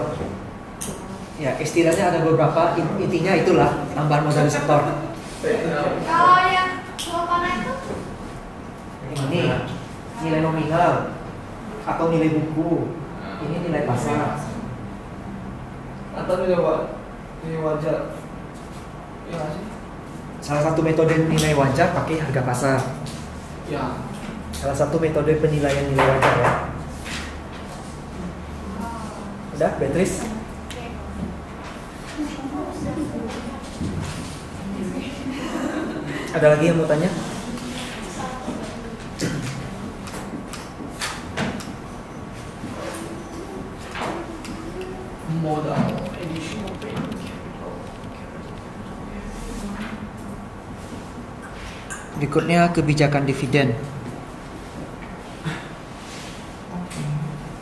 Ya, istilahnya ada beberapa, intinya itulah tambahan modal setor. Kalau yang dua mana itu? Ini nilai nominal atau nilai buku. Ini nilai pasar. Atau ini wajar. Ya nggak sih? Salah satu metode nilai wajar pakai harga pasar. Ya. Salah satu metode penilaian nilai wajar ya. Udah, Beatrice? Ada lagi yang mau tanya? Modal additional pay. Berikutnya kebijakan dividen.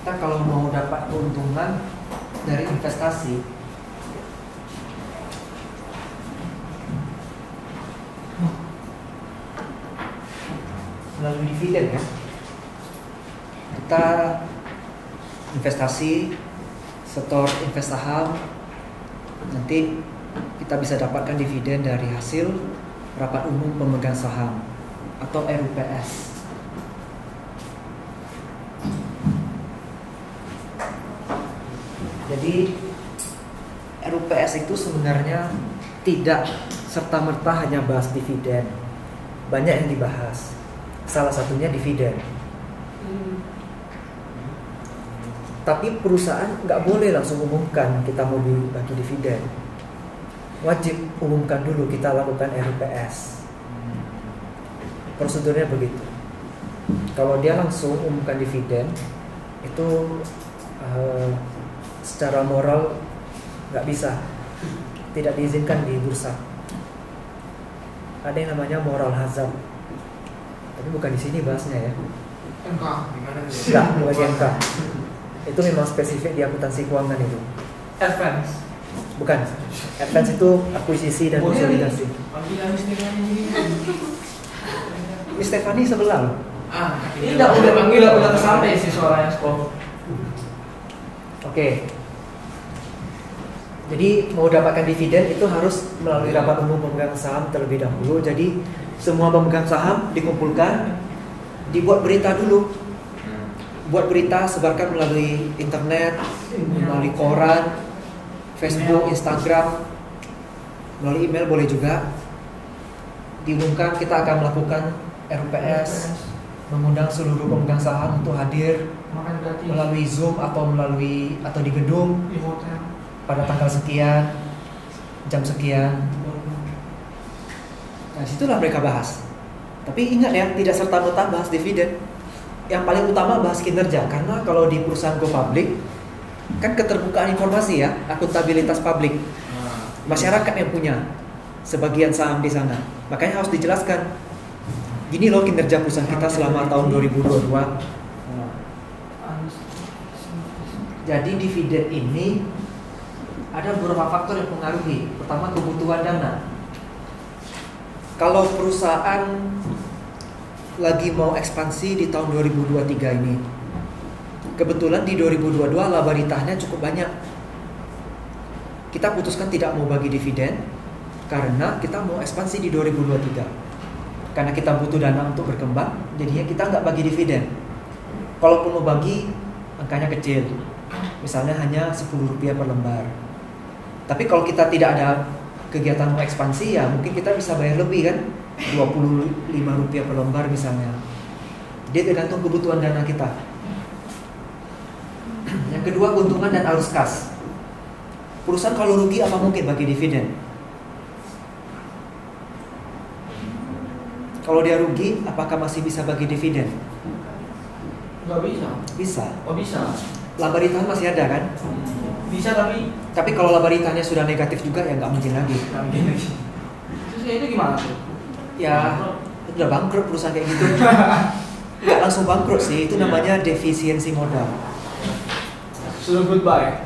Kita kalau mau dapat keuntungan dari investasi, melalui dividen ya. Kita investasi, setor invest saham, nanti kita bisa dapatkan dividen dari hasil rapat umum pemegang saham atau RUPS. Jadi RUPS itu sebenarnya tidak serta-merta hanya bahas dividen. Banyak yang dibahas. Salah satunya dividen. Tapi perusahaan nggak boleh langsung umumkan kita mau bagi dividen. Wajib umumkan dulu kita lakukan RUPS. Prosedurnya begitu. Kalau dia langsung umumkan dividen, itu secara moral nggak bisa, tidak diizinkan di bursa. Ada yang namanya moral hazard. Tapi bukan di sini bahasnya ya. MK gimana sih? Enggak, bukan di MK. Itu memang spesifik di akuntansi keuangan itu. Advance. Bukan. Advance itu akuisisi dan konsolidasi. Panggilan istilahnya ini. Miss Stephanie sebelah loh. Ini udah panggil, udah sampai sih suaranya sekolah. Oke. Jadi mau dapatkan dividen itu harus melalui rapat umum pemegang saham terlebih dahulu. Jadi semua pemegang saham dikumpulkan, dibuat berita dulu. Buat berita, sebarkan melalui internet, melalui koran, Facebook, Instagram, melalui email boleh juga. Diumumkan kita akan melakukan RUPS, mengundang seluruh pemegang saham untuk hadir Makan gratis melalui Zoom atau di gedung di hotel. pada tanggal sekian, jam sekian. Nah, situlah mereka bahas. Tapi ingat ya, tidak serta-merta bahas dividen. Yang paling utama bahas kinerja, karena kalau di perusahaan go public kan keterbukaan informasi ya, akuntabilitas publik. Masyarakat yang punya sebagian saham di sana. Makanya harus dijelaskan. Gini loh kinerja perusahaan kita selama tahun 2022. Jadi dividen ini ada beberapa faktor yang mempengaruhi. Pertama, kebutuhan dana. Kalau perusahaan lagi mau ekspansi di tahun 2023 ini, kebetulan di 2022 laba ritahnya cukup banyak. Kita putuskan tidak mau bagi dividen karena kita mau ekspansi di 2023. Karena kita butuh dana untuk berkembang, jadinya kita nggak bagi dividen. Kalaupun mau bagi, angkanya kecil. Misalnya hanya Rp10 per lembar. Tapi kalau kita tidak ada kegiatan mau ekspansi, ya mungkin kita bisa bayar lebih kan, Rp25 per lembar misalnya. Dia tergantung kebutuhan dana kita. Yang kedua, keuntungan dan arus kas. Perusahaan kalau rugi apa mungkin bagi dividen? Kalau dia rugi, apakah masih bisa bagi dividen? Nggak bisa. Bisa. Oh bisa. Laba ritah masih ada kan? Bisa Tapi kalau laba ritahnya sudah negatif juga ya nggak mungkin lagi. nggak mungkin lagi. Terus ya itu gimana tuh? Ya udah bangkrut perusahaan kayak gitu. Nggak langsung bangkrut sih, itu namanya defisiensi modal. Sudah goodbye.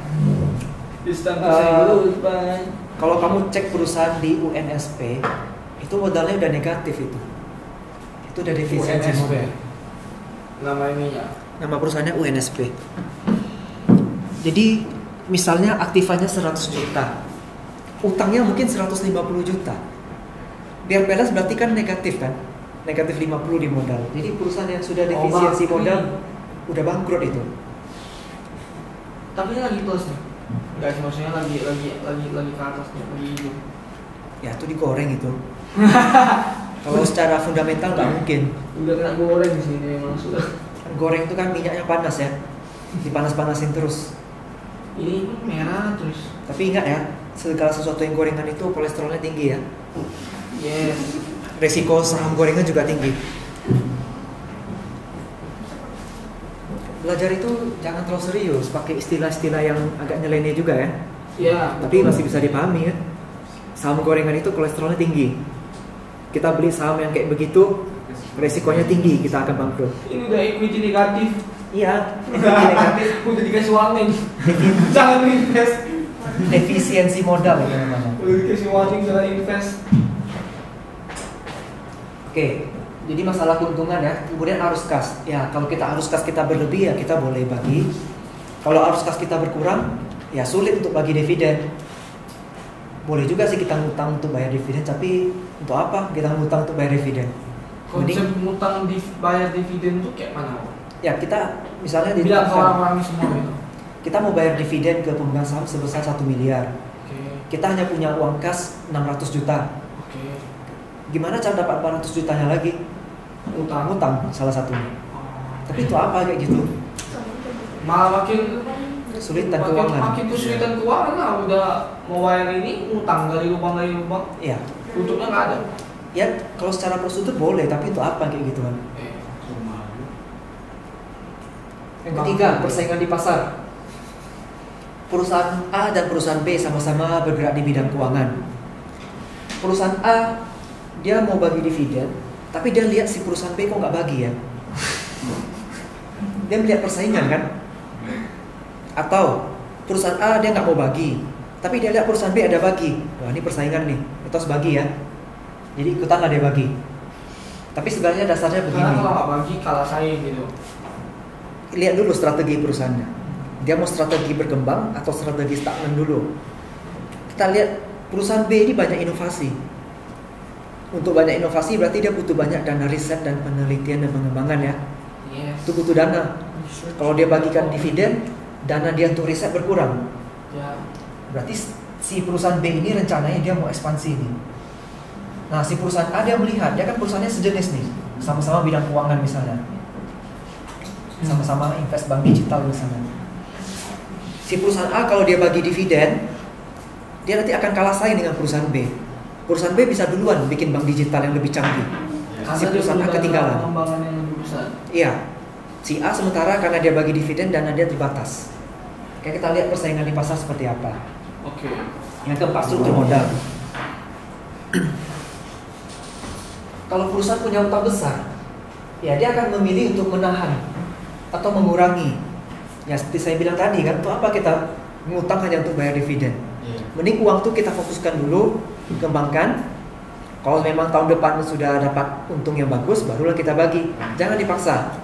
It's time to say goodbye. Kalau kamu cek perusahaan di UNSP, itu modalnya udah negatif itu. Itu udah defisiensi UNSP. modal. Nama ininya. Nama perusahaannya UNSP. Jadi misalnya aktifannya 100 juta, utangnya mungkin 150 juta. Biar balance berarti kan negatif kan? Negatif 50 di modal. Jadi perusahaan yang sudah defisiensi modal udah bangkrut itu. Tapi ini lagi plus nih. Enggak sih, maksudnya lagi ke atas nih, lagi hidup. Ya itu digoreng itu. Kalau secara fundamental nggak mungkin. Udah kena goreng di sini emang sudah. Goreng itu kan minyaknya panas ya, dipanas-panasin terus. Ini pun merah terus. Tapi ingat ya, segala sesuatu yang gorengan itu kolesterolnya tinggi ya. Yes. Resiko saham gorengan juga tinggi. Belajar itu jangan terlalu serius, pakai istilah-istilah yang agak nyeleneh juga ya. Ya. Tapi masih bisa dipahami kan. Saham gorengan itu kolesterolnya tinggi. Kita beli saham yang kayak begitu, resikonya tinggi, kita akan bangkrut. Ini udah equity negatif. Iya, equity negatif. Udah dikasih warning. Jangan invest. Defisiensi modal itu namanya. Udah dikasih warning jangan invest. Oke, jadi masalah keuntungan ya. Kemudian arus kas. Ya, kalau kita arus kas kita berlebih ya kita boleh bagi. Kalau arus kas kita berkurang, ya sulit untuk bagi dividen. Boleh juga sih kita ngutang untuk bayar dividen, tapi untuk apa kita ngutang untuk bayar dividen? Konsep ngutang bayar dividen tuh kayak mana? Ya kita misalnya Bilang ke orang-orang semua gitu. kita mau bayar dividen ke pemegang saham sebesar 1 miliar. Oke. Kita hanya punya uang kas 600 juta. Oke. Gimana cara dapat 400 jutanya lagi? Utang salah satunya. Tapi itu apa kayak gitu? Malah makin Kesulitan keuangan. Makin kesulitan keuangan lah. Udah mau bayar ini utang dari lubang. Iya. Tutupnya nggak ada. Ya kalau secara prosedur boleh, tapi itu apa kayak gitu kan? Yang ketiga, persaingan di pasar. Perusahaan A dan perusahaan B sama-sama bergerak di bidang keuangan. Perusahaan A dia mau bagi dividen, tapi dia lihat si perusahaan B kok nggak bagi ya. Dia melihat persaingan kan? Atau perusahaan A dia nggak mau bagi, tapi dia lihat perusahaan B ada bagi. Wah ini persaingan nih, kita harus bagi ya. Jadi ikutanlah dia bagi. Tapi sebenarnya dasarnya begini. Karena kalau nggak bagi kalah saing gitu. Lihat dulu strategi perusahaannya. Dia mau strategi berkembang atau strategi stagnan dulu. Kita lihat perusahaan B ini banyak inovasi. Untuk banyak inovasi berarti dia butuh banyak dana riset dan penelitian dan pengembangan ya. Yes. Itu butuh dana. Kalau dia bagikan dividen, dana dia untuk riset berkurang. Ya. Berarti si perusahaan B ini rencananya dia mau ekspansi nih. Nah si perusahaan A dia melihat, dia kan perusahaannya sejenis nih, sama-sama bidang keuangan misalnya, sama-sama invest bank digital misalnya. Si perusahaan A kalau dia bagi dividen, dia nanti akan kalah saing dengan perusahaan B. Perusahaan B bisa duluan bikin bank digital yang lebih canggih. Si perusahaan A ketinggalan. Pengembangan yang lebih besar. Iya. Si A sementara karena dia bagi dividen dana dia terbatas. Kayak kita lihat persaingan di pasar seperti apa. Oke. Yang keempat, struktur modal. Kalau perusahaan punya utang besar, ya dia akan memilih untuk menahan atau mengurangi. Ya seperti saya bilang tadi kan, untuk apa kita ngutang hanya untuk bayar dividen? Mending uang tuh kita fokuskan dulu, kembangkan. Kalau memang tahun depan sudah dapat untung yang bagus, barulah kita bagi. Jangan dipaksa.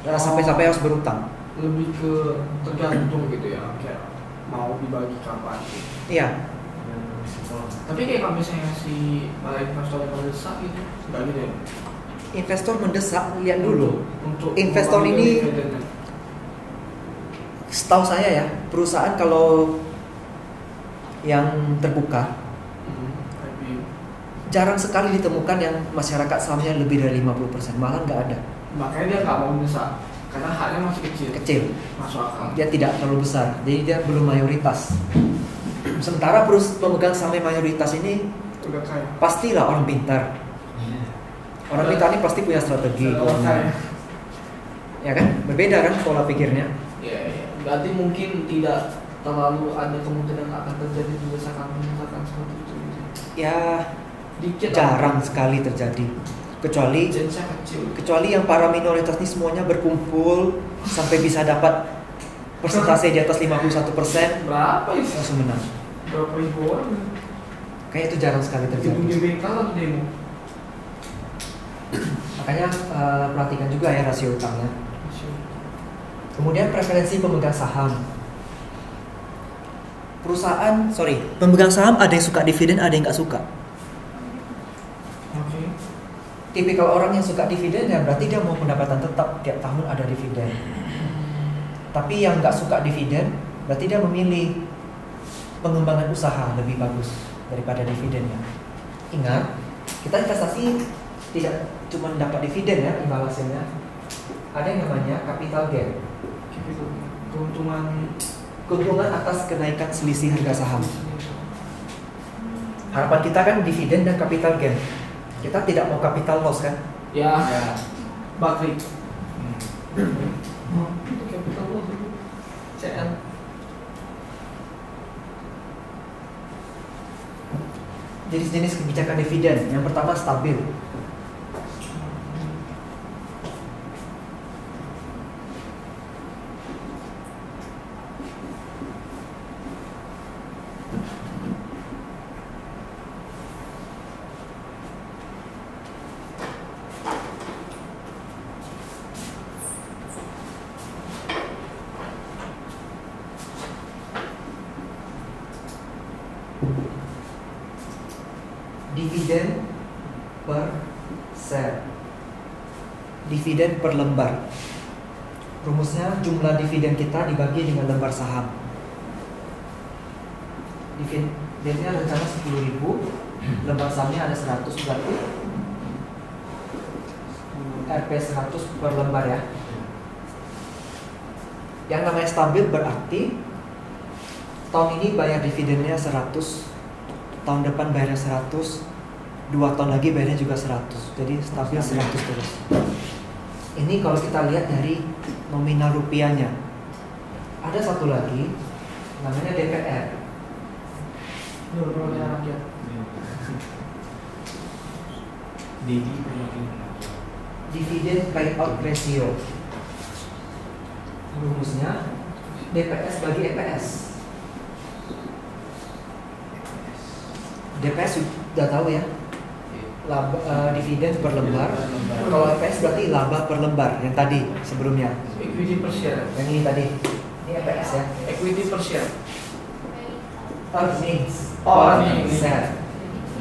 Sampai-sampai harus berutang. Lebih ke tergantung gitu ya, kayak mau dibagi kapan gitu. Iya. Tapi kayak kalau misalnya si para investor yang mendesak gitu, nggak gitu ya? Investor mendesak, lihat dulu. Untuk Investor ini, dividennya. setahu saya ya, perusahaan kalau yang terbuka IPO. jarang sekali ditemukan yang masyarakat sahamnya lebih dari 50%, malah nggak ada. Makanya dia nggak mau mendesak, karena haknya masih kecil. Kecil. Masuk akal. Dia tidak terlalu besar, jadi dia belum mayoritas. Sementara pemegang saham mayoritas ini Udah kaya. pastilah orang pintar. Orang pintar ini pasti punya strategi Udah keuangan. kaya. Ya kan? Berbeda kan pola pikirnya. Ya. Berarti mungkin tidak terlalu ada kemungkinan akan terjadi desakan seperti itu. Ya Dikit jarang sekali terjadi. Kecuali Chance-nya kecil. yang para minoritas ini semuanya berkumpul sampai bisa dapat persentase di atas 51%, Berapa ya? langsung menang. Berapa ribu orang? Kayak itu jarang sekali Gedung terjadi. GBK atau demo? Makanya perhatikan juga ya rasio utangnya. Kemudian preferensi pemegang saham. Pemegang saham ada yang suka dividen, ada yang nggak suka. Oke. Tipikal orang yang suka dividen ya berarti dia mau pendapatan tetap tiap tahun ada dividen. Tapi yang nggak suka dividen berarti dia memilih pengembangan usaha lebih bagus daripada dividennya. Ingat, kita investasi tidak cuma dapat dividen ya imbal hasilnya. Ada yang namanya capital gain. Keuntungan atas kenaikan selisih harga saham. Harapan kita kan dividen dan capital gain. Kita tidak mau capital loss kan? Ya. Bakri. Itu capital loss dulu. CL. Jenis-jenis kebijakan dividen. Yang pertama stabil. Dividen per share, dividen per lembar. Rumusnya jumlah dividen kita dibagi dengan lembar saham. Dividennya rencana 10.000, lembar sahamnya ada 100, berarti Rp 100 per lembar ya. Yang namanya stabil berarti tahun ini bayar dividennya 100, tahun depan bayarnya 100, 2 tahun lagi bayarnya juga 100. Jadi stabil 100 terus. Ini kalau kita lihat dari nominal rupiahnya. Ada satu lagi namanya DPR. Nurulnya rakyat. Dividend payout ratio. Rumusnya DPS bagi EPS. DPS sudah tahu ya, dividen per lembar. Kalau EPS berarti laba per lembar yang tadi sebelumnya. Equity per share. Yang ini tadi, ini EPS ya. Equity per share. Earnings Earnings. per share.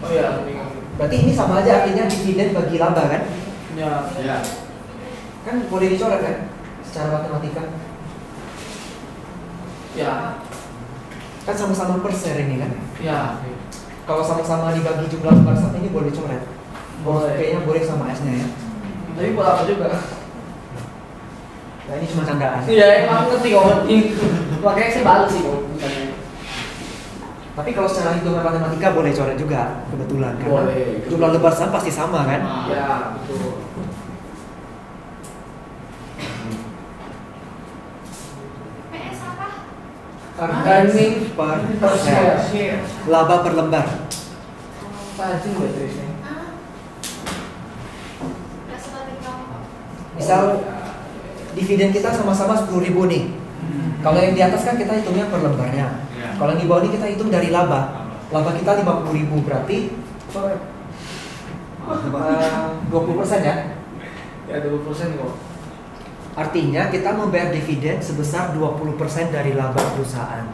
Oh ya. Berarti ini sama aja artinya dividen bagi laba kan? Ya. Kan boleh dicoret kan? Secara matematika. Ya. Kan sama-sama per share ini kan? Ya. Kalau sama-sama dibagi jumlah lembar saham ini boleh dicoret. Boleh. Kayaknya boleh sama S-nya ya. Tapi buat apa juga? Nah ini cuma candaan. Iya, emang ngerti kok. Makanya saya balas sih kok. Tapi kalau secara hitungan matematika boleh coret juga kebetulan karena Boleh. jumlah lembar saham pasti sama kan? Ya, betul. PS apa? Earnings per share. Laba per lembar. Tajam gak tulisnya? Udah selalu kamu. Misal dividen kita sama-sama 10.000 nih. Kalau yang di atas kan kita hitungnya per lembarnya. Kalau yang di bawah ini kita hitung dari laba. Laba kita 50.000 berarti 20% ya. Ya 20% kok. Artinya kita membayar dividen sebesar 20% dari laba perusahaan.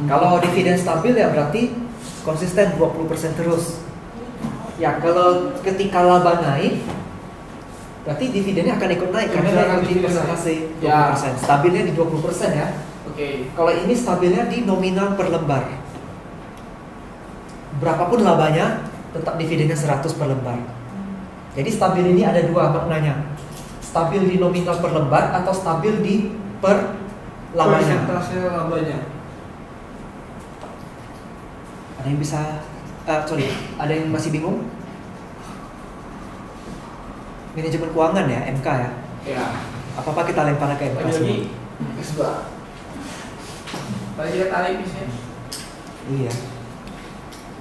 Kalau dividen stabil ya berarti konsisten 20% terus. Ya kalau ketika laba naik berarti dividennya akan ikut naik karena dia ikuti persentase 20%. Ya. Stabilnya di 20% ya. Oke. Kalau ini stabilnya di nominal per lembar. Berapapun labanya tetap dividennya 100 per lembar. Jadi stabil ini ada dua maknanya. Stabil di nominal per lembar atau stabil di per labanya. Persentase labanya. Ada yang bisa ada yang masih bingung? Manajemen keuangan ya, MK ya. Ya. Apa-apa kita lempar ke MK Lagi semua. S2. Balik kita tarik bisnya. Iya.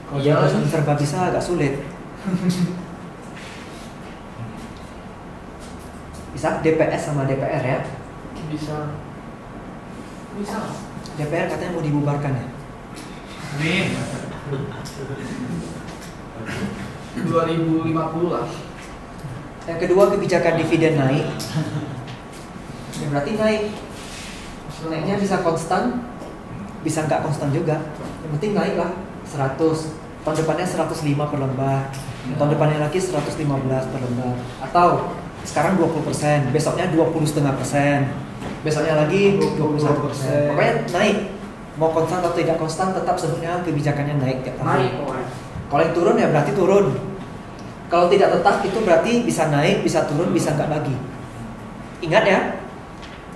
Kalau dia langsung serba bisa agak sulit. Bisa DPS sama DPR ya. Bisa. DPR katanya mau dibubarkan ya. Amin. 2050 lah. Yang kedua kebijakan dividen naik. Ya berarti naik. Naiknya bisa konstan, bisa nggak konstan juga. Yang penting naik lah 100. Tahun depannya 105 per lembar. Tahun depannya lagi 115 per lembar. Atau sekarang 20%, besoknya 20,5%. Besoknya lagi 21%. Pokoknya naik. Mau konstan atau tidak konstan tetap sebutnya kebijakannya naik tiap tahun. Naik pokoknya. Kalau yang turun ya berarti turun. Kalau tidak tetap itu berarti bisa naik, bisa turun, bisa nggak lagi. Ingat ya,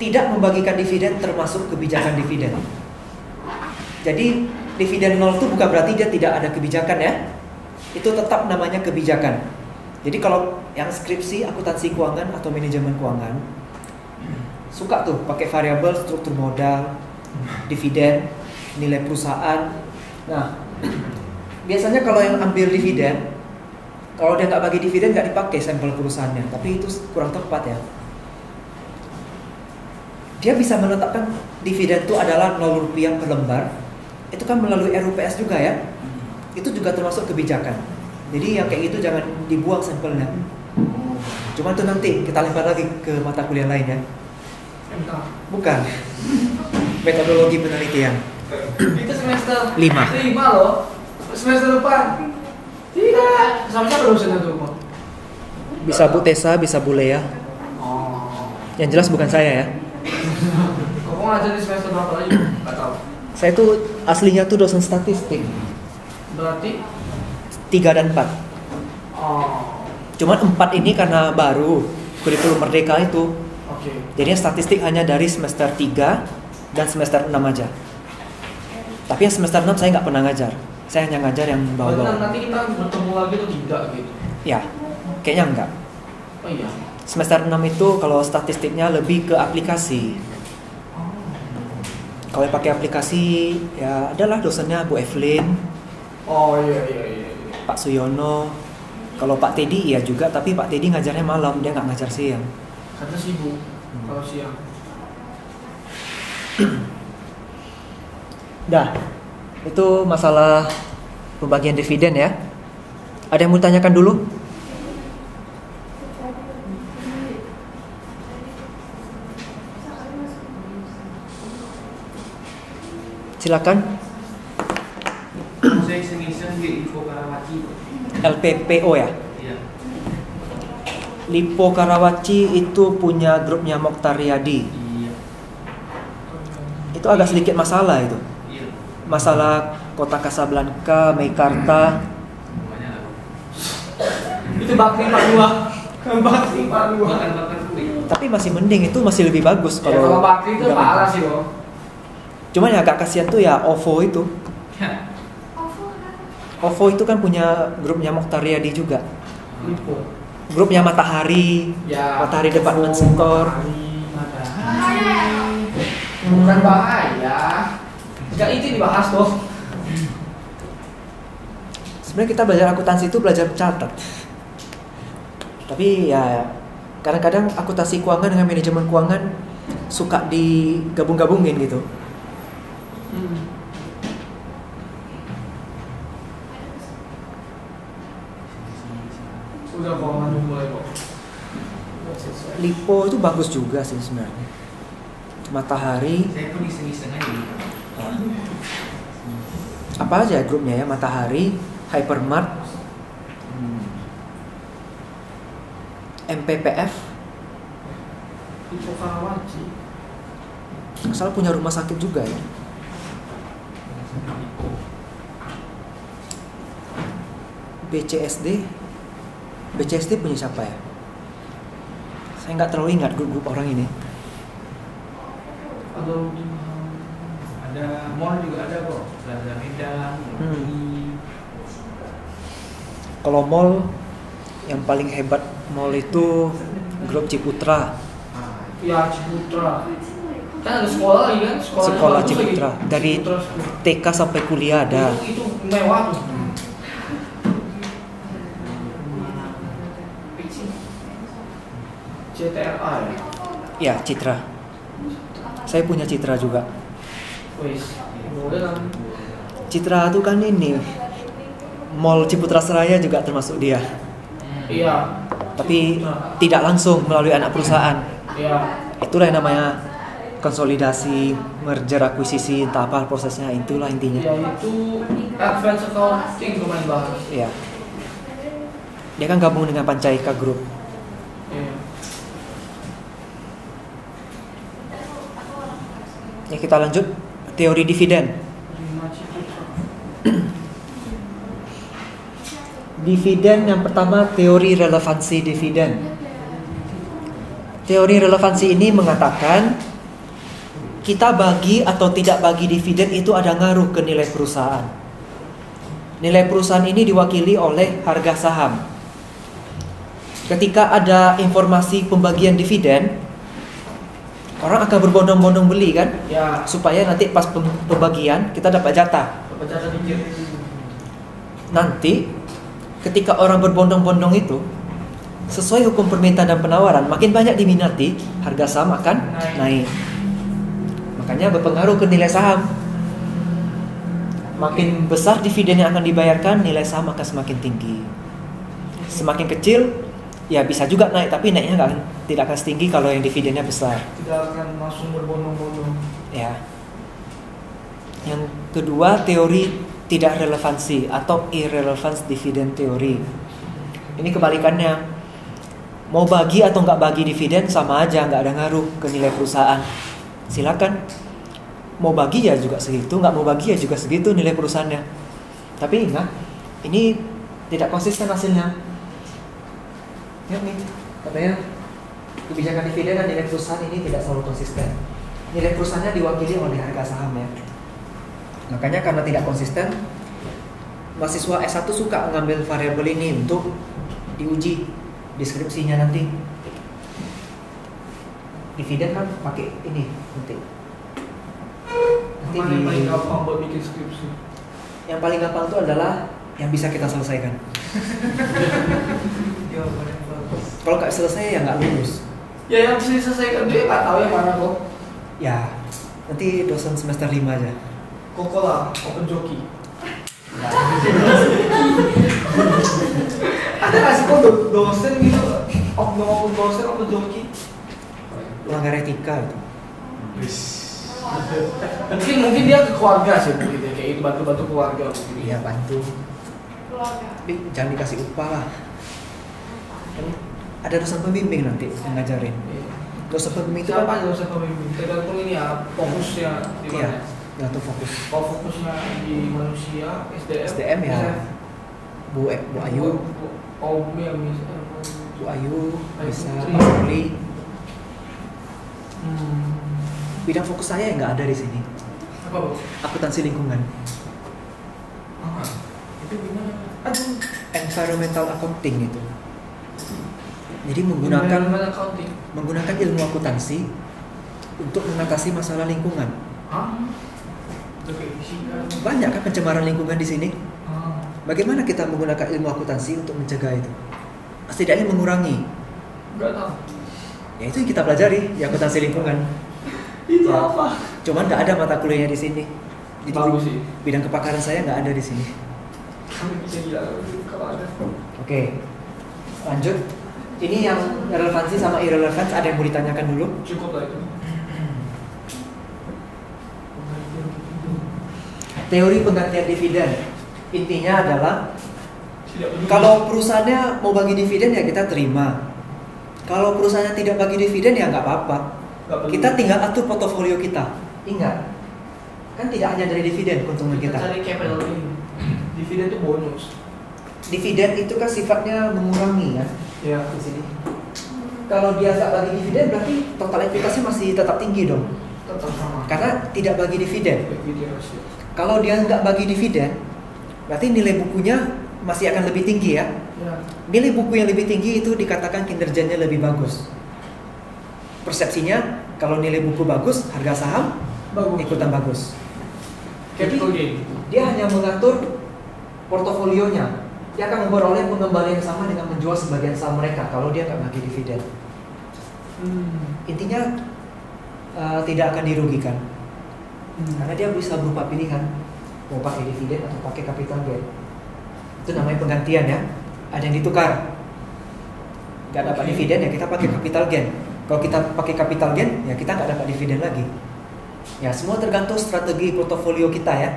tidak membagikan dividen termasuk kebijakan dividen. Jadi dividen 0 itu bukan berarti dia tidak ada kebijakan ya. Itu tetap namanya kebijakan. Jadi kalau yang skripsi akuntansi keuangan atau manajemen keuangan suka tuh pakai variabel struktur modal, dividen, nilai perusahaan. Nah, biasanya kalau yang ambil dividen, kalau dia nggak bagi dividen nggak dipakai sampel perusahaannya, tapi itu kurang tepat ya. Dia bisa menetapkan dividen itu adalah 0 rupiah per lembar. Itu kan melalui RUPS juga ya. Itu juga termasuk kebijakan. Jadi yang kayak gitu jangan dibuang sampelnya. Cuma itu nanti kita lempar lagi ke mata kuliah lain ya. Bukan. Metodologi penelitian. Itu semester 5. 5 loh. Semester depan. Tidak. Sama siapa dosennya tuh kok? Bisa Bu Tessa, bisa Bu Lea. Oh. Yang jelas bukan saya ya. Kok ngajar di semester berapa lagi? Enggak tahu. Saya tuh aslinya tuh dosen statistik. Berarti 3 dan 4. oh. Cuman 4 ini karena baru kurikulum merdeka itu. Oke. Jadinya statistik hanya dari semester 3 dan semester 6 aja. Tapi yang semester 6 saya nggak pernah ngajar. Saya hanya ngajar yang Berarti bawah-bawah. nanti kita bertemu lagi atau tidak gitu? Ya, kayaknya enggak. Oh iya. Semester 6 itu kalau statistiknya lebih ke aplikasi. Kalau yang pakai aplikasi ya adalah dosennya Bu Evelyn, Oh iya. Pak Suyono. Kalau Pak Teddy ya juga, tapi Pak Teddy ngajarnya malam, dia nggak ngajar siang. Karena sibuk kalau siang. Dah, itu masalah pembagian dividen ya. Ada yang mau tanyakan dulu? Silakan. Saya iseng-iseng di Info Karawaci. LPPO ya. Iya. Lipo Karawaci itu punya grupnya Mokhtar Riyadi. Iya. Itu agak sedikit masalah itu. Iya. Masalah kota Casablanca, Meikarta. Semuanya lah. Itu bakti 42. Bakti 42. Bahkan kulit. Tapi masih mending, itu masih lebih bagus Ya, kalau kalau bakti itu udah parah mentok. sih loh. Cuman yang agak kasihan tuh ya OVO itu. Ya. OVO itu kan punya grupnya Mokhtar Riyadi juga. Lipo. Grupnya Matahari, Ya. Matahari Department Store. Matahari. Bukan bahaya. Enggak itu dibahas tuh. Sebenarnya kita belajar akuntansi itu belajar mencatat. Tapi ya kadang-kadang akuntansi keuangan dengan manajemen keuangan suka digabung-gabungin gitu. LiPo itu bagus juga sih sebenarnya. Matahari, Saya pun iseng-iseng aja. apa aja grupnya ya? Matahari, Hypermart, MPPF. Itu Karawaci. Salah punya rumah sakit juga ya. BCSD punya siapa ya? Saya nggak terlalu ingat grup-grup orang ini. Ada mall juga ada kok. Plaza Medan. Kalau mall yang paling hebat mall itu grup Ciputra. Ya Ciputra. Kan ada sekolah lagi kan? Sekolah bagus Ciputra. lagi. Dari Ciputra School. TK sampai kuliah ada. Itu mewah tuh. CTRA ya. Ya, Citra. Saya punya Citra juga. Wes. Boleh lah. Citra itu kan ini Mall Ciputra Seraya juga termasuk dia. Iya. Tapi tidak langsung melalui anak perusahaan. Iya. Itulah yang namanya konsolidasi, merger, akuisisi, entah apa prosesnya, itulah intinya. Ya itu advance accounting lumayan bahas. Ya. Dia kan gabung dengan Pancaika Group. Iya. Ya, kita lanjut teori dividen. Dividen yang pertama, teori relevansi dividen. Teori relevansi ini mengatakan kita bagi atau tidak bagi dividen itu ada ngaruh ke nilai perusahaan. Nilai perusahaan ini diwakili oleh harga saham. Ketika ada informasi pembagian dividen, orang akan berbondong-bondong beli kan? Ya. Supaya nanti pas pembagian kita dapat jatah. Baca sedikit. Nanti ketika orang berbondong-bondong itu sesuai hukum permintaan dan penawaran, makin banyak diminati, harga saham akan naik. Makanya berpengaruh ke nilai saham. Makin besar dividen yang akan dibayarkan, nilai saham akan semakin tinggi. Semakin kecil, ya bisa juga naik, tapi naiknya tidak akan setinggi kalau yang dividennya besar. Tidak akan langsung berbondong-bondong. Ya. Yang kedua, teori tidak relevansi atau irrelevance dividend theory. Ini kebalikannya. Mau bagi atau nggak bagi dividen sama aja, nggak ada ngaruh ke nilai perusahaan. Silakan. Mau bagi ya juga segitu, nggak mau bagi ya juga segitu nilai perusahaannya. Tapi ingat, ini tidak konsisten hasilnya. Ya nih, katanya kebijakan dividen dan nilai perusahaan ini tidak selalu konsisten. Nilai perusahaannya diwakili oleh harga saham ya. Makanya karena tidak konsisten, mahasiswa S1 suka mengambil variabel ini untuk diuji deskripsinya nanti. Dividen kan pakai ini nanti. Mana yang paling gampang buat bikin skripsi? Yang paling gampang itu adalah yang bisa kita selesaikan. Kalau nggak selesai ya nggak lulus. Ya yang bisa diselesaikan dia nggak tahu yang mana kok. Ya, nanti dosen semester 5 aja. Koko lah, open joki. Ada nggak sih kok dosen gitu? Oknum dosen open joki? Langgar etika itu. Mungkin dia ke keluarga sih mungkin ya, kayak itu bantu keluarga mungkin. Iya, bantu. Keluarga. Tapi jangan dikasih upah lah. Kan ada dosen pembimbing nanti yang ngajarin. Dosen pembimbing itu Siapa dosen pembimbing? Tergantung ini ya fokusnya di iya, mana. nggak tuh fokus. Kalau fokusnya di manusia, SDM ya. Bu Ayu, Oh, yang bisa. Bu Ayu bisa Putri. Mas Ruli. Bidang fokus saya nggak ada di sini. Apa bos? Akuntansi lingkungan, Itu gimana? Aduh. environmental accounting itu. Jadi Gimana accounting? menggunakan ilmu akuntansi untuk mengatasi masalah lingkungan. Hah? Itu kayak fisika. Banyak kan pencemaran lingkungan di sini. Ah. Bagaimana kita menggunakan ilmu akuntansi untuk mencegah itu? Setidaknya mengurangi. Enggak tahu. Ya itu yang kita pelajari di akuntansi lingkungan. Itu apa? Cuman nggak ada mata kuliahnya di sini. Jadi Bagus sih. bidang kepakaran saya nggak ada di sini. Kami bisa gila kalau ada. Oke, lanjut. Ini yang relevansi sama irrelevansi ada yang mau ditanyakan dulu? Cukup lah itu. Teori penggantian dividen intinya adalah Tidak peduli. kalau perusahaannya mau bagi dividen ya kita terima. Kalau perusahaannya tidak bagi dividen ya nggak apa-apa. Nggak peduli. Kita tinggal atur portofolio kita. Ingat, kan tidak hanya dari dividen keuntungan kita kita. cari capital gain. Dividen itu bonus. Dividen itu kan sifatnya mengurangi ya Ya. di sini. Kalau dia nggak bagi dividen berarti total ekuitasnya masih tetap tinggi dong. Tetap sama. Karena tidak bagi dividen. Equity ratio. Kalau dia nggak bagi dividen, berarti nilai bukunya masih akan lebih tinggi ya. Ya. Nilai buku yang lebih tinggi itu dikatakan kinerjanya lebih bagus. Persepsinya kalau nilai buku bagus, harga saham Bagus. ikutan bagus. Capital gain. Dia hanya mengatur portofolionya. Dia akan memperoleh pengembalian yang sama dengan menjual sebagian saham mereka kalau dia nggak bagi dividen. Intinya tidak akan dirugikan. Karena dia bisa berupa pilihan mau pakai dividen atau pakai capital gain. Itu namanya penggantian ya. Ada yang ditukar. Nggak dapat Oke. dividen ya kita pakai capital gain. Kalau kita pakai capital gain ya kita nggak dapat dividen lagi. Ya semua tergantung strategi portofolio kita ya.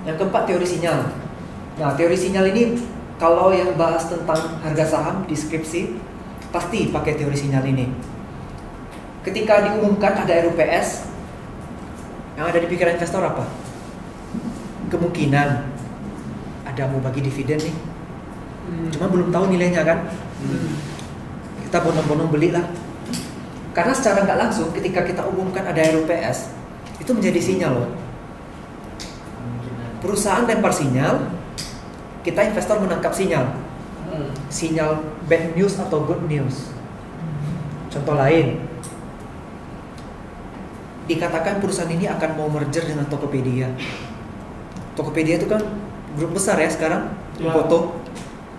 Yang keempat teori sinyal. Nah teori sinyal ini kalau yang bahas tentang harga saham di skripsi pasti pakai teori sinyal ini. Ketika diumumkan ada RUPS, yang ada di pikiran investor apa? Kemungkinan ada mau bagi dividen nih, cuma belum tahu nilainya kan? Kita bondong-bondong beli lah. Karena secara nggak langsung ketika kita umumkan ada RUPS, itu menjadi sinyal loh. Perusahaan lempar sinyal, kita investor menangkap sinyal. Sinyal bad news atau good news. Contoh lain, dikatakan perusahaan ini akan mau merger dengan Tokopedia. Tokopedia itu kan grup besar ya sekarang, Ya. foto.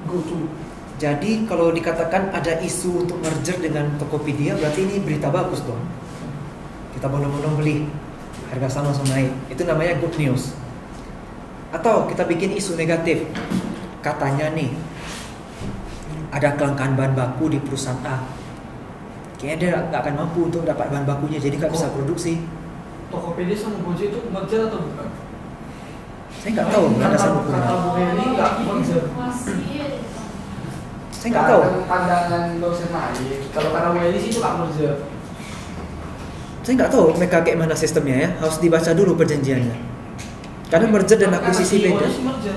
GoTo. Jadi kalau dikatakan ada isu untuk merger dengan Tokopedia, berarti ini berita bagus dong. Kita bondong-bondong beli, harga saham langsung naik. Itu namanya good news. Atau kita bikin isu negatif, katanya nih ada kelangkaan bahan baku di perusahaan A. Kayaknya dia nggak akan mampu untuk dapat bahan bakunya, jadi nggak bisa produksi. Tokopedia sama Gojek itu merger atau bukan? Saya nggak tahu, nggak ada satu pun. Kata Bu Heli nggak merger. Saya nggak tahu. Pandangan dosen lain. Kalau kata Bu Heli sih itu nggak merger. Saya nggak tahu mereka kayak mana sistemnya ya. Harus dibaca dulu perjanjiannya. Karena merger dan akuisisi beda. Sih merger.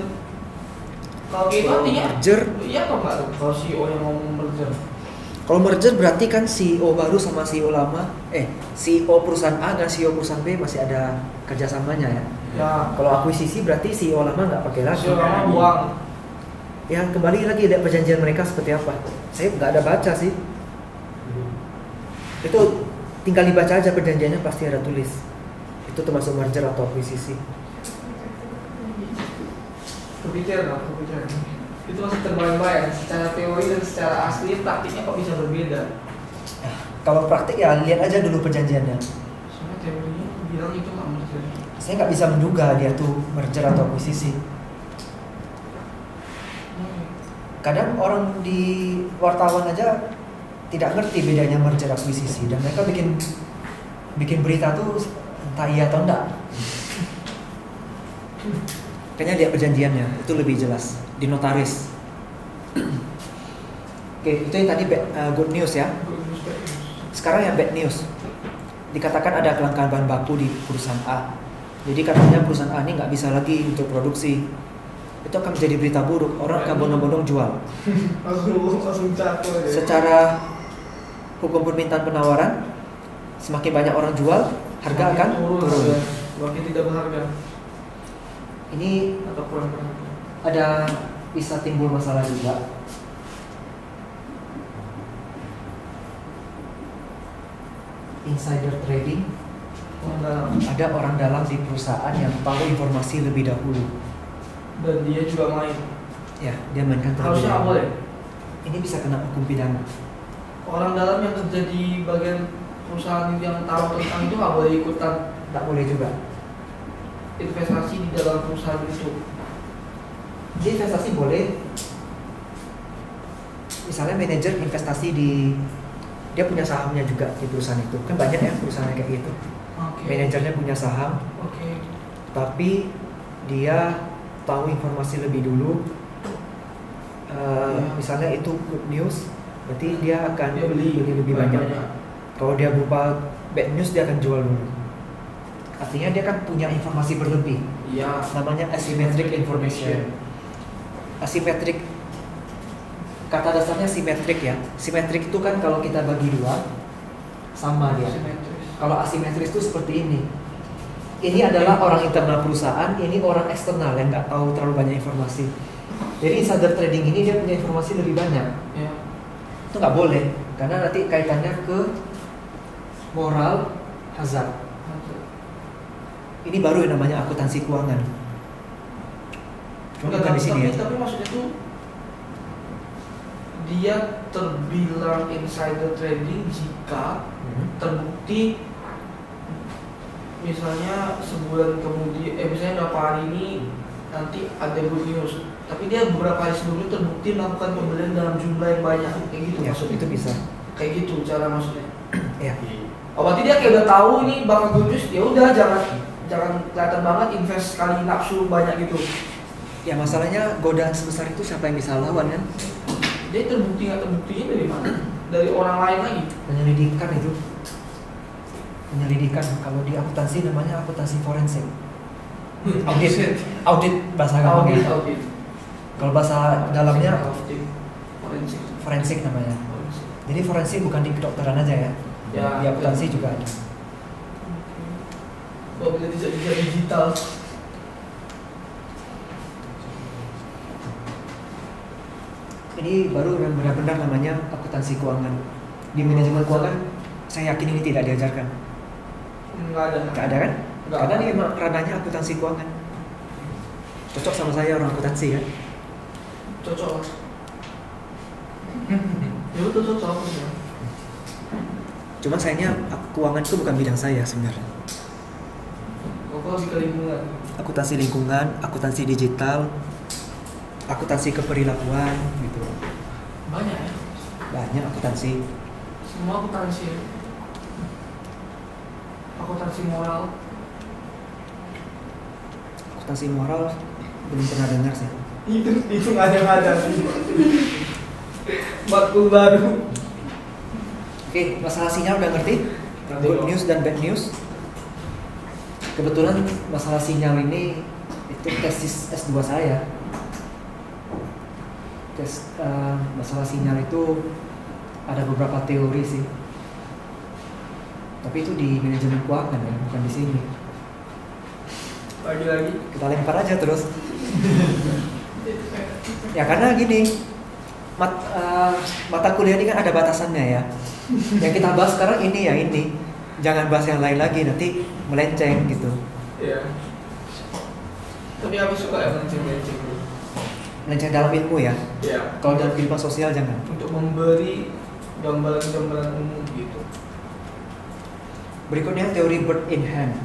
Kalau itu artinya Merger, iya apa enggak tuh kalau CEO yang ngomong merger? kalau merger berarti kan CEO baru sama CEO lama, CEO perusahaan A dan CEO perusahaan B masih ada kerjasamanya ya. Ya. Kalau akuisisi berarti CEO lama nggak pakai lagi. CEO lama buang. Ya kembali lagi lihat perjanjian mereka seperti apa. Saya nggak ada baca sih. Itu tinggal dibaca aja perjanjiannya pasti ada tulis. Itu termasuk merger atau akuisisi. Kepikir nggak? Kepikir. Itu masih terbayang-bayang secara teori dan secara asli praktiknya kok bisa berbeda. Kalau praktik ya lihat aja dulu perjanjiannya. Soalnya teorinya bilang itu nggak merger. Saya nggak bisa menduga dia tuh merger atau akuisisi. Kadang orang di wartawan aja tidak ngerti bedanya merger akuisisi dan mereka bikin berita tuh entah iya atau enggak. Kayaknya lihat perjanjiannya itu lebih jelas di notaris. Oke, itu yang tadi good news ya. Sekarang yang bad news. Dikatakan ada kelangkaan bahan baku di perusahaan A. Jadi katanya perusahaan A ini nggak bisa lagi untuk produksi. Itu akan menjadi berita buruk. Orang akan bondong-bondong jual. langsung jatuh ya. Secara hukum permintaan penawaran, semakin banyak orang jual, harga akan turun. Makin tidak berharga Ini atau kurang berharga. ada bisa timbul masalah juga. Insider trading, ada orang dalam di perusahaan yang tahu informasi lebih dahulu. Dan dia juga main. Ya, dia mainkan terlebih Harusnya nggak dahulu. boleh. Ini bisa kena hukum pidana. Orang dalam yang kerja di bagian perusahaan yang tahu tentang itu nggak boleh ikutan Tak boleh juga. investasi di dalam perusahaan itu. Dia investasi boleh, misalnya manajer investasi dia punya sahamnya juga di perusahaan itu, kan banyak ya perusahaan kayak gitu. Manajernya punya saham, tapi dia tahu informasi lebih dulu. Misalnya itu good news, berarti dia akan beli lebih banyak. Kalau dia berupa bad news, dia akan jual dulu. Artinya dia kan punya informasi berlebih. Iya. Namanya asymmetric information. Asymmetric, kata dasarnya simetrik ya. Simetrik itu kan kalau kita bagi dua sama dia. Kalau asimetris itu seperti ini. Ini adalah orang internal perusahaan, ini orang eksternal yang nggak tahu terlalu banyak informasi. Jadi insider trading ini dia punya informasi lebih banyak. Ya. Itu nggak boleh, karena nanti kaitannya ke moral hazard. Ini baru yang namanya akuntansi keuangan. Cuma bukan di sini ya. Tapi maksudnya tuh dia terbilang insider trading jika terbukti misalnya sebulan kemudian, misalnya berapa hari ini nanti ada good news, tapi dia beberapa hari sebelumnya terbukti melakukan pembelian dalam jumlah yang banyak, kayak gitu Ya, maksudnya. itu bisa. Kayak gitu cara maksudnya. Ya. Oh, berarti dia kayak udah tahu ini bakal good news, ya udah jangan kelihatan banget invest kali nafsu banyak gitu. Ya masalahnya godaan sebesar itu siapa yang bisa lawan kan? Dia terbukti nggak terbuktinya dari mana? Dari orang lain lagi. Penyelidikan itu. Penyelidikan, kalau di akuntansi namanya akuntansi forensik. Audit bahasa gampangnya. Audit. Kalau bahasa dalamnya Forensik. forensik namanya. Jadi forensik bukan di kedokteran aja ya. Ya, Di akuntansi juga ada. Oh, bisa digital. Ini baru yang benar-benar namanya akuntansi keuangan. Di manajemen keuangan saya yakin ini tidak diajarkan. Nggak ada. Nggak ada kan? Nggak Karena ada. ini memang ranahnya akuntansi keuangan. Cocok sama saya orang akuntansi ya. Cocok lah. Ya betul cocok ya. Cuma sayangnya keuangan itu bukan bidang saya sebenarnya. Kok lebih ke lingkungan. Akuntansi lingkungan, akuntansi digital, akuntansi keperilakuan gitu. Banyak ya. Banyak akuntansi. Semua akuntansi. Akuntansi moral. Akuntansi moral belum pernah dengar sih. Itu nggak ada sih. Matkul baru. Oke, masalah sinyal udah ngerti? Good news dan bad news. Kebetulan masalah sinyal ini itu tesis S2 saya. Masalah sinyal itu ada beberapa teori sih. Tapi itu di manajemen keuangan ya, bukan di sini. Lagi-lagi. Kita lempar aja terus. Ya karena gini, mata kuliah ini kan ada batasannya ya. Yang kita bahas sekarang ini ya ini. Jangan bahas yang lain lagi, nanti melenceng gitu. Iya. Tapi aku suka ya melenceng-melenceng. Melenceng dalam ilmu ya. Iya. Kalau dalam kehidupan sosial jangan. Untuk memberi gambaran-gambaran umum gitu. Berikutnya teori bird in hand.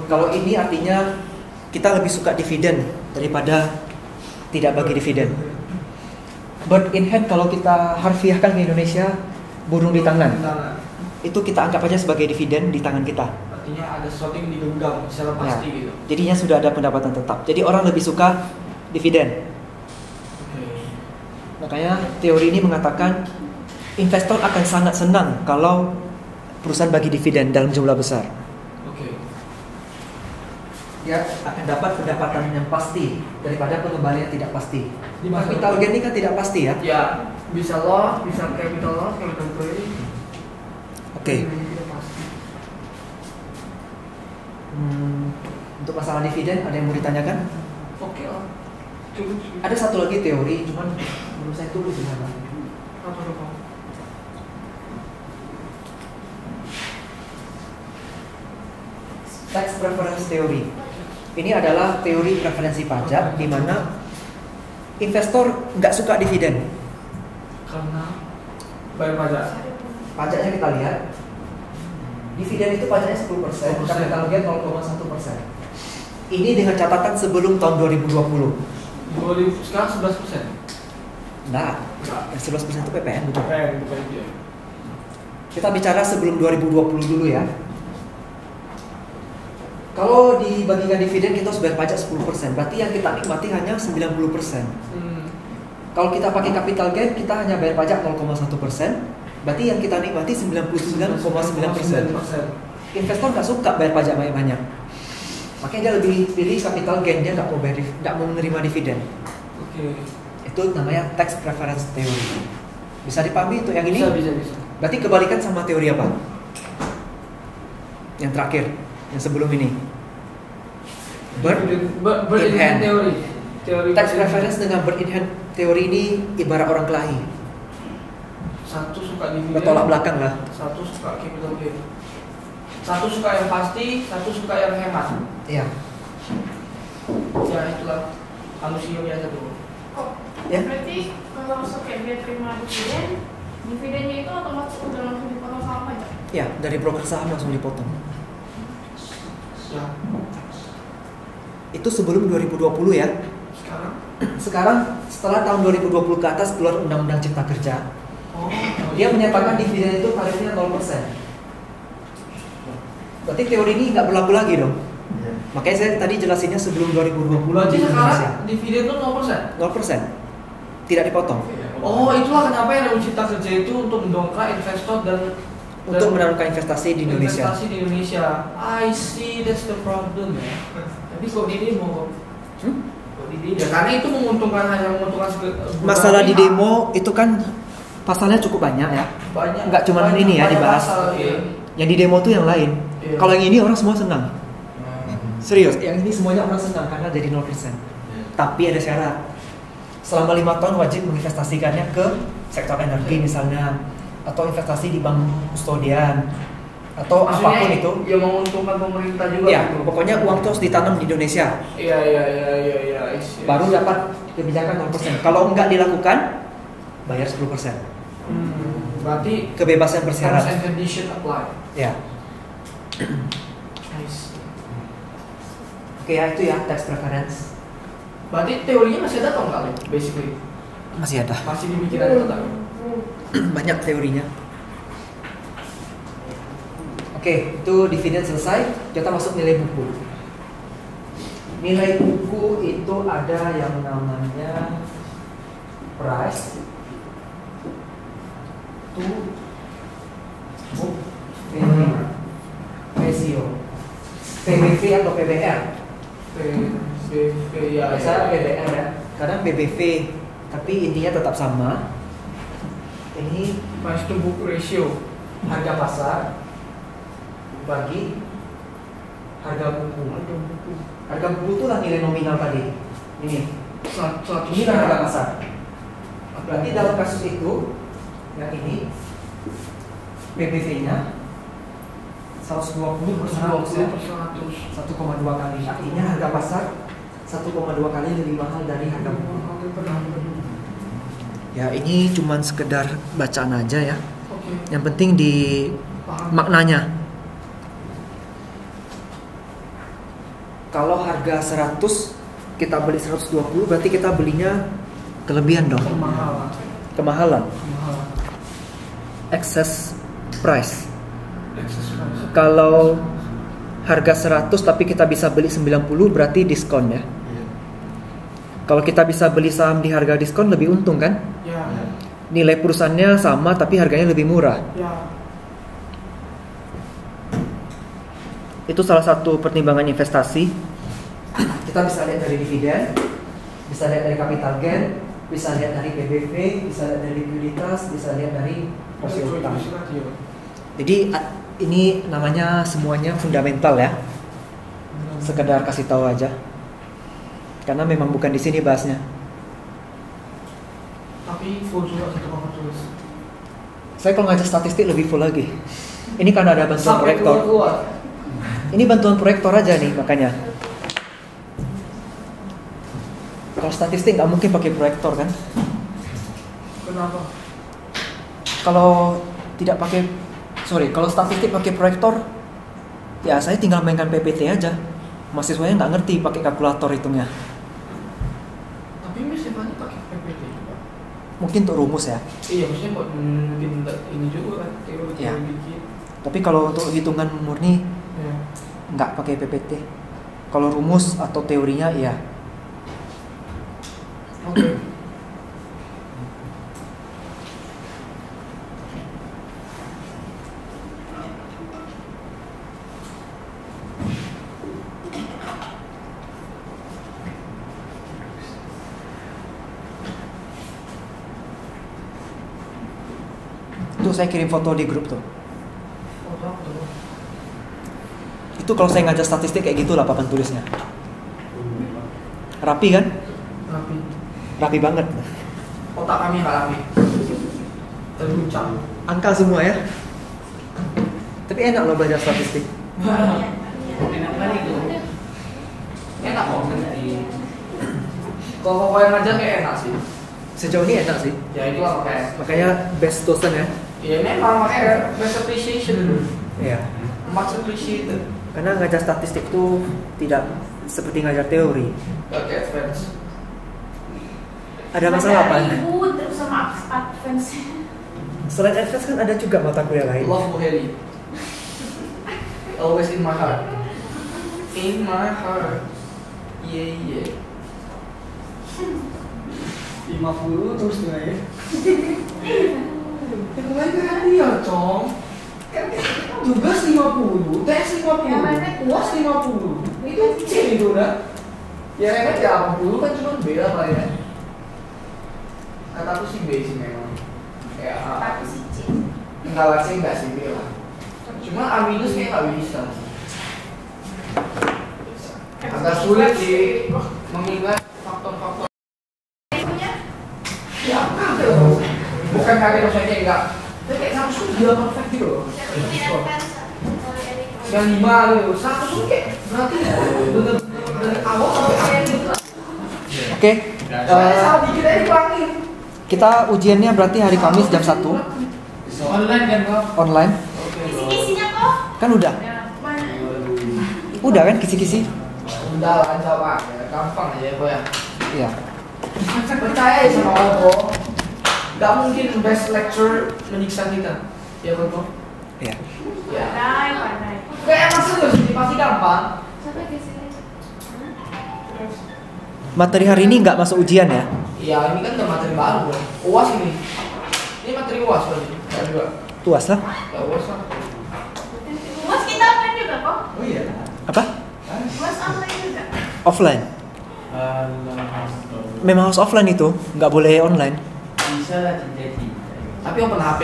Kalau ini artinya kita lebih suka dividen daripada tidak bagi dividen. Bird in hand kalau kita harfiahkan ke Indonesia, burung di tangan. Itu kita anggap aja sebagai dividen di tangan kita. Artinya ada sesuatu yang digenggam secara pasti gitu. Jadinya sudah ada pendapatan tetap. Jadi orang lebih suka dividen. Makanya teori ini mengatakan investor akan sangat senang kalau perusahaan bagi dividen dalam jumlah besar. Dia akan dapat pendapatan yang pasti daripada pengembalian yang tidak pasti. Capital gain ini kan tidak pasti ya. Ya, bisa loss, bisa capital loss, capital gain. Oke. Untuk masalah dividen ada yang mau ditanyakan? Oke lah. Ada satu lagi teori, cuman belum saya tulis di sana. Apa dong? Tax preference theory. Ini adalah teori preferensi pajak di mana investor nggak suka dividen. Karena bayar pajak. Pajaknya kita lihat. Dividen itu pajaknya 10%, capital gain 0,1%. Ini dengan catatan sebelum tahun 2020. Sekarang 11%. Enggak. Yang 11% itu PPN betul. Bukan dia. Kita bicara sebelum 2020 dulu ya. Kalau dibagikan dividen kita harus bayar pajak 10%. Berarti yang kita nikmati hanya 90%. Kalau kita pakai capital gain kita hanya bayar pajak 0,1%. Berarti yang kita nikmati 99,9%. Investor nggak suka bayar pajak banyak-banyak. Makanya dia lebih pilih capital gain, dia nggak mau menerima dividen. Oke. Itu namanya tax preference theory. Bisa dipahami itu yang ini? Bisa. Berarti kebalikan sama teori apa? Yang terakhir, yang sebelum ini. Bird in hand. Teori Tax preference dengan bird in hand teori ini ibarat orang kelahi. Satu suka dividen, Bertolak belakang lah. satu suka capital gain. Satu suka yang pasti, satu suka yang hemat. Iya. Ya itulah manusia biasa tuh. Kok? Ya. Berarti kalau kayak dia terima dividen, dividennya itu otomatis udah langsung dipotong sama pajak. Ya, dari broker saham langsung dipotong. Ya. Itu sebelum 2020 ya. Sekarang setelah tahun 2020 ke atas keluar Undang-Undang Cipta Kerja. Dia menyatakan dividen itu tarifnya 0%. Berarti teori ini nggak berlaku lagi dong. Makanya saya tadi jelasinnya sebelum 2020. Berarti di Indonesia. sekarang dividen itu 0%? 0%. Tidak dipotong. Oh, itulah kenapa yang namanya Cipta Kerja itu untuk mendongkrak investor dan Untuk menanamkan investasi di Indonesia. Investasi di Indonesia. I see, that's the problem ya. Tapi kok di demo? Kok di demo? Ya karena itu hanya menguntungkan Masalah di demo itu kan pasalnya cukup banyak ya. banyak. Nggak cuma ini ya banyak dibahas. pasal, iya. Yang di demo tuh yang lain. Iya. Kalau yang ini orang semua senang. Serius, yang ini semuanya orang senang karena jadi 0%. Tapi ada syarat. Selama 5 tahun wajib menginvestasikannya ke sektor energi misalnya, atau investasi di bank kustodian, atau Maksudnya apapun itu. yang menguntungkan pemerintah juga. Ya, gitu. pokoknya uang terus ditanam di Indonesia. Iya. Baru dapat kebijakan 0%. Kalau enggak dilakukan, bayar 10%. Berarti Kebebasan terms bersyarat. and condition apply. Ya. Nice. Oke ya, itu ya tax preference. Berarti teorinya masih ada atau enggak, basically? Masih ada. Masih dipikiran tetap. Banyak teorinya. Oke, itu dividen selesai. Kita masuk nilai buku. Nilai buku itu ada yang namanya price to book value ratio, PBV atau PBR. PBV ya. Biasa PBR ya. Kadang BBV, tapi intinya tetap sama. Ini Price to book ratio. harga pasar bagi harga buku. Harga buku itu lah nilai nominal tadi. Ini kan harga pasar. Berarti dalam kasus itu yang ini PBV-nya 120 per 100 ya. 1,2 kali. Artinya harga pasar 1,2 kali lebih mahal dari harga buku. Ya ini cuman sekedar bacaan aja ya. Yang penting di maknanya. Kalau harga 100 kita beli 120 berarti kita belinya kelebihan dong. Kemahalan. Excess price. Kalau harga 100 tapi kita bisa beli 90 berarti diskon ya. Kalau kita bisa beli saham di harga diskon lebih untung kan? Ya. Nilai perusahaannya sama tapi harganya lebih murah. Ya. Itu salah satu pertimbangan investasi. Kita bisa lihat dari dividen, bisa lihat dari capital gain, bisa lihat dari PBV, bisa lihat dari likuiditas, bisa lihat dari rasio utang. Jadi ini namanya semuanya fundamental ya. Sekedar kasih tahu aja. Karena memang bukan di sini bahasnya. Tapi full juga satu tulis. Saya kalau ngajar statistik lebih full lagi. Ini karena ada bantuan Sampai proyektor. keluar. Ini bantuan proyektor aja nih makanya. Kalau statistik nggak mungkin pakai proyektor kan? Kenapa? Kalau tidak pakai, kalau statistik pakai proyektor, ya saya tinggal mainkan PPT aja. Mahasiswanya nggak ngerti pakai kalkulator hitungnya. Tapi Miss Evani pakai PPT juga. mungkin untuk rumus ya. Iya, maksudnya buat mungkin ini juga kan teori Iya. dikit. Tapi kalau untuk hitungan murni Ya. nggak pakai PPT. Kalau rumus atau teorinya iya. Oke. Itu saya kirim foto di grup tuh. Oh, tahu. Itu kalau saya ngajar statistik kayak gitulah papan tulisnya. Rapi kan? Rapi. Rapi banget. Otak kami nggak rapi. Terguncang. Angka semua ya. Tapi enak loh belajar statistik. Enak kali itu. Enak kok nanti. Kalau kau yang ngajar kayak enak sih. Sejauh ini enak sih. Ya itu lah kayak. Makanya best dosen ya. Ya memang makanya best appreciation. Iya. Much appreciated. Karena ngajar statistik itu tidak seperti ngajar teori. Gak kayak advance. Ada masalah apa? Ribut terus sama advance. Selain advance kan ada juga mata kuliah lain. Love Buheri. Always in my heart. In my heart. Yeah, yeah. 50 terus tuh ya. Yang lain kan dia, Cong. Kan juga 50, tes 50, Yang lainnya UAS 50. Itu C itu udah. Ya remet ya 80 kan cuma beda paling ya. Kataku sih B sih memang. Ya, Tapi si C. enggak lah sih enggak sih B lah. Cuma A minus kayak nggak bisa. Agak sulit sih mengingat faktor-faktor. Punya Ya, kagak. Bukan kagak maksudnya enggak. Tapi kayak Samsung dia perfect gitu loh. Yang advance kalau Eric. Yang 5 gitu. Samsung kayak berarti bener dari awal sampai akhir gitu lah. Oke. Soalnya salah dikit aja dipanggil. Kita ujiannya berarti hari Kamis jam 1 Online kan kok? online. kisi-kisinya kok. Kan udah. Mana? Udah kan kisi-kisi? Udah lah jawab ya. Gampang aja kok ya. Iya. Percaya ya sama Alko. Gak mungkin best lecture menyiksa kita. Ya Alko? Iya. Ya. Pandai. Kayak emang serius ini pasti gampang. Sampai ke sini. Materi hari ini nggak masuk ujian ya? Iya ini kan udah materi baru bro. UAS ini. Ini materi UAS berarti. Ya juga. Tuas lah. Ya UAS lah. Mas kita online juga kok. Oh iya. Apa? Mas online juga. Offline. Memang harus offline itu, nggak boleh online. Bisa lah jadi. Tapi open HP.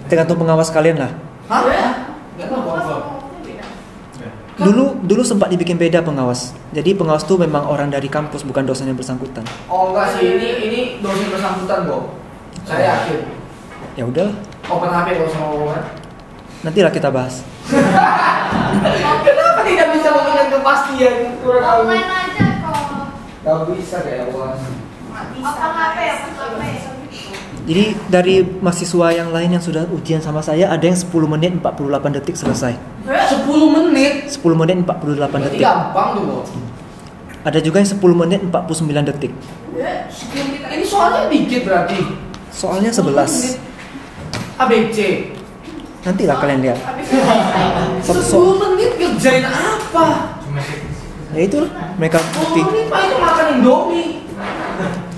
Tergantung pengawas kalian lah. Hah? Gak tahu apa. Dulu sempat dibikin beda pengawas. Jadi pengawas tuh memang orang dari kampus, bukan dosen yang bersangkutan. Oh enggak sih, ini dosen bersangkutan kok. Saya yakin. Ya udah, Open HP kalau sama ngomong. nantilah kita bahas. Kenapa tidak bisa memberikan kepastian? Kurang tahu. Online aja kok. Gak bisa kayak UAS. Apa HP ya? Apa ya? Jadi dari mahasiswa yang lain yang sudah ujian sama saya, ada yang 10 menit 48 detik selesai. 10 menit. 10 menit 48 Berarti detik. gampang tuh kok. Ada juga yang 10 menit 49 detik. Ini soalnya dikit berarti. Soalnya 11. ABC. Nantilah kalian lihat. 10 menit kerjain apa? Ya itulah, mereka 10 bukti. menit pak itu makan Indomie.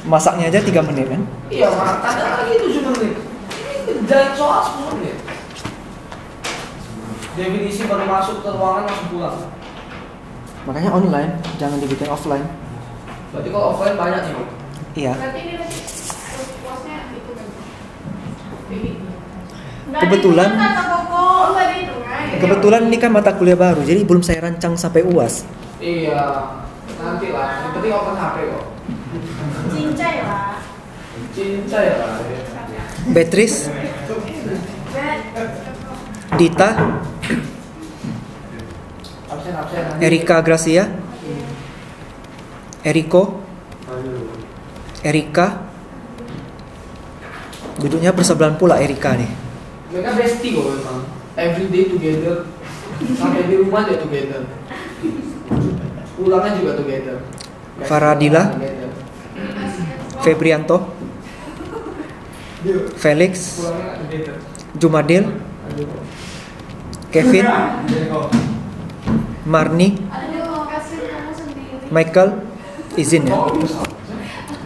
Masaknya aja 3 menit kan. Iya, makan lagi 7 menit. Ini kerjain soal 10 menit. Definisi baru masuk ke ruangan langsung pulang. Makanya online, jangan dibikin offline. Berarti kalau offline banyak nih, Bang. Iya. Berarti ini nanti puasnya itu kan. Kebetulan- kata Koko enggak dihitungan. Kebetulan ini kan mata kuliah baru, jadi belum saya rancang sampai UAS. Iya, nanti lah. Yang penting open HP kok. Cincai lah. Cinta ya lah. Beatrice, Bet. Dita, Absen nanti. Erika Gracia, Eriko, Erika. Duduknya bersebelahan pula Erika nih. Mereka bestie kok memang. Every day together. Sampai di rumah dia together. Pulangnya juga together. Faradila. Together. Febrianto, Felix, Pulangnya nggak gede tuh. Jumadil, Kevin, Marni, Ada dia mau kasih kamu sendiri. Michael, izin ya.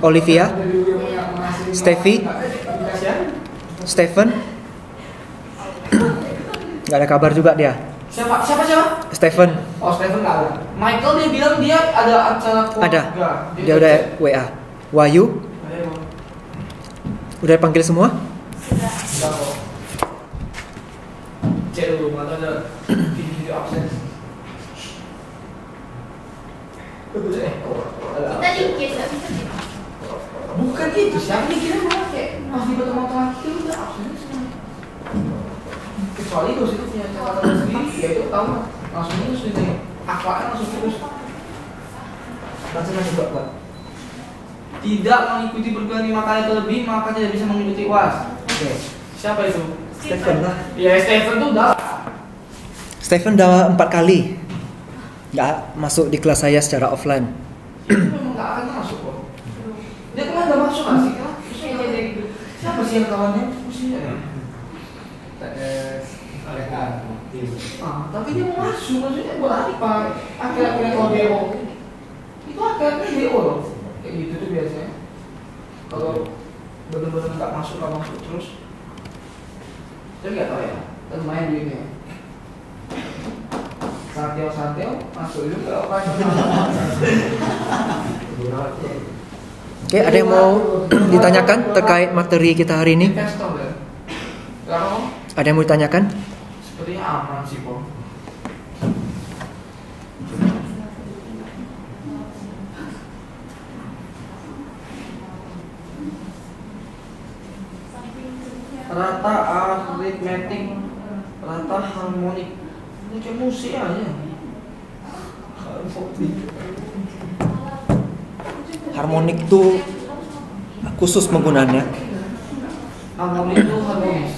Olivia, Steffi, Stephen, nggak ada kabar juga dia. Siapa? Stephen, Oh, Stephen nggak ada. Michael dia bilang dia ada acara keluarga. ada. Dia udah WA. Wahyu, udah panggil semua? Sudah. Enggak kok. Cek dulu, nggak tahu ada video absen. Kita dikit, nggak bisa kita. Bukan itu, siapa nih kira malah kayak masih berteman-teman itu udah absen semua. Kecuali terus itu punya catatan sendiri, ya itu tahu langsung terus ini akwanya langsung terus. Langsung juga Pak. Tidak mengikuti perguruan 5 kali atau lebih maka tidak bisa mengikuti UAS. Oke. Siapa itu? Stephen lah. Ya Stephen tuh udah. Stephen udah 4 kali nggak masuk di kelas saya secara offline. Itu memang nggak akan masuk kok. Dia kemarin udah masuk nggak sih? Siapa sih yang kawannya? Mestinya. Tapi dia mau masuk, maksudnya buat apa? Akhir-akhirnya kalau DO itu akhirnya DO loh. Kayak gitu tuh biasanya. Kalau benar-benar nggak masuk terus. Saya nggak tahu ya. Kita main duitnya. Sateo masuk juga apa? Oke, ada yang mau ditanyakan terkait materi kita hari ini? Investor ya. Kalau Ada yang mau ditanyakan? sepertinya aman sih kok. Rata aritmetik, rata harmonik, ini kayak musik aja. Harmonik itu khusus penggunaannya? Harmonik itu harmonis.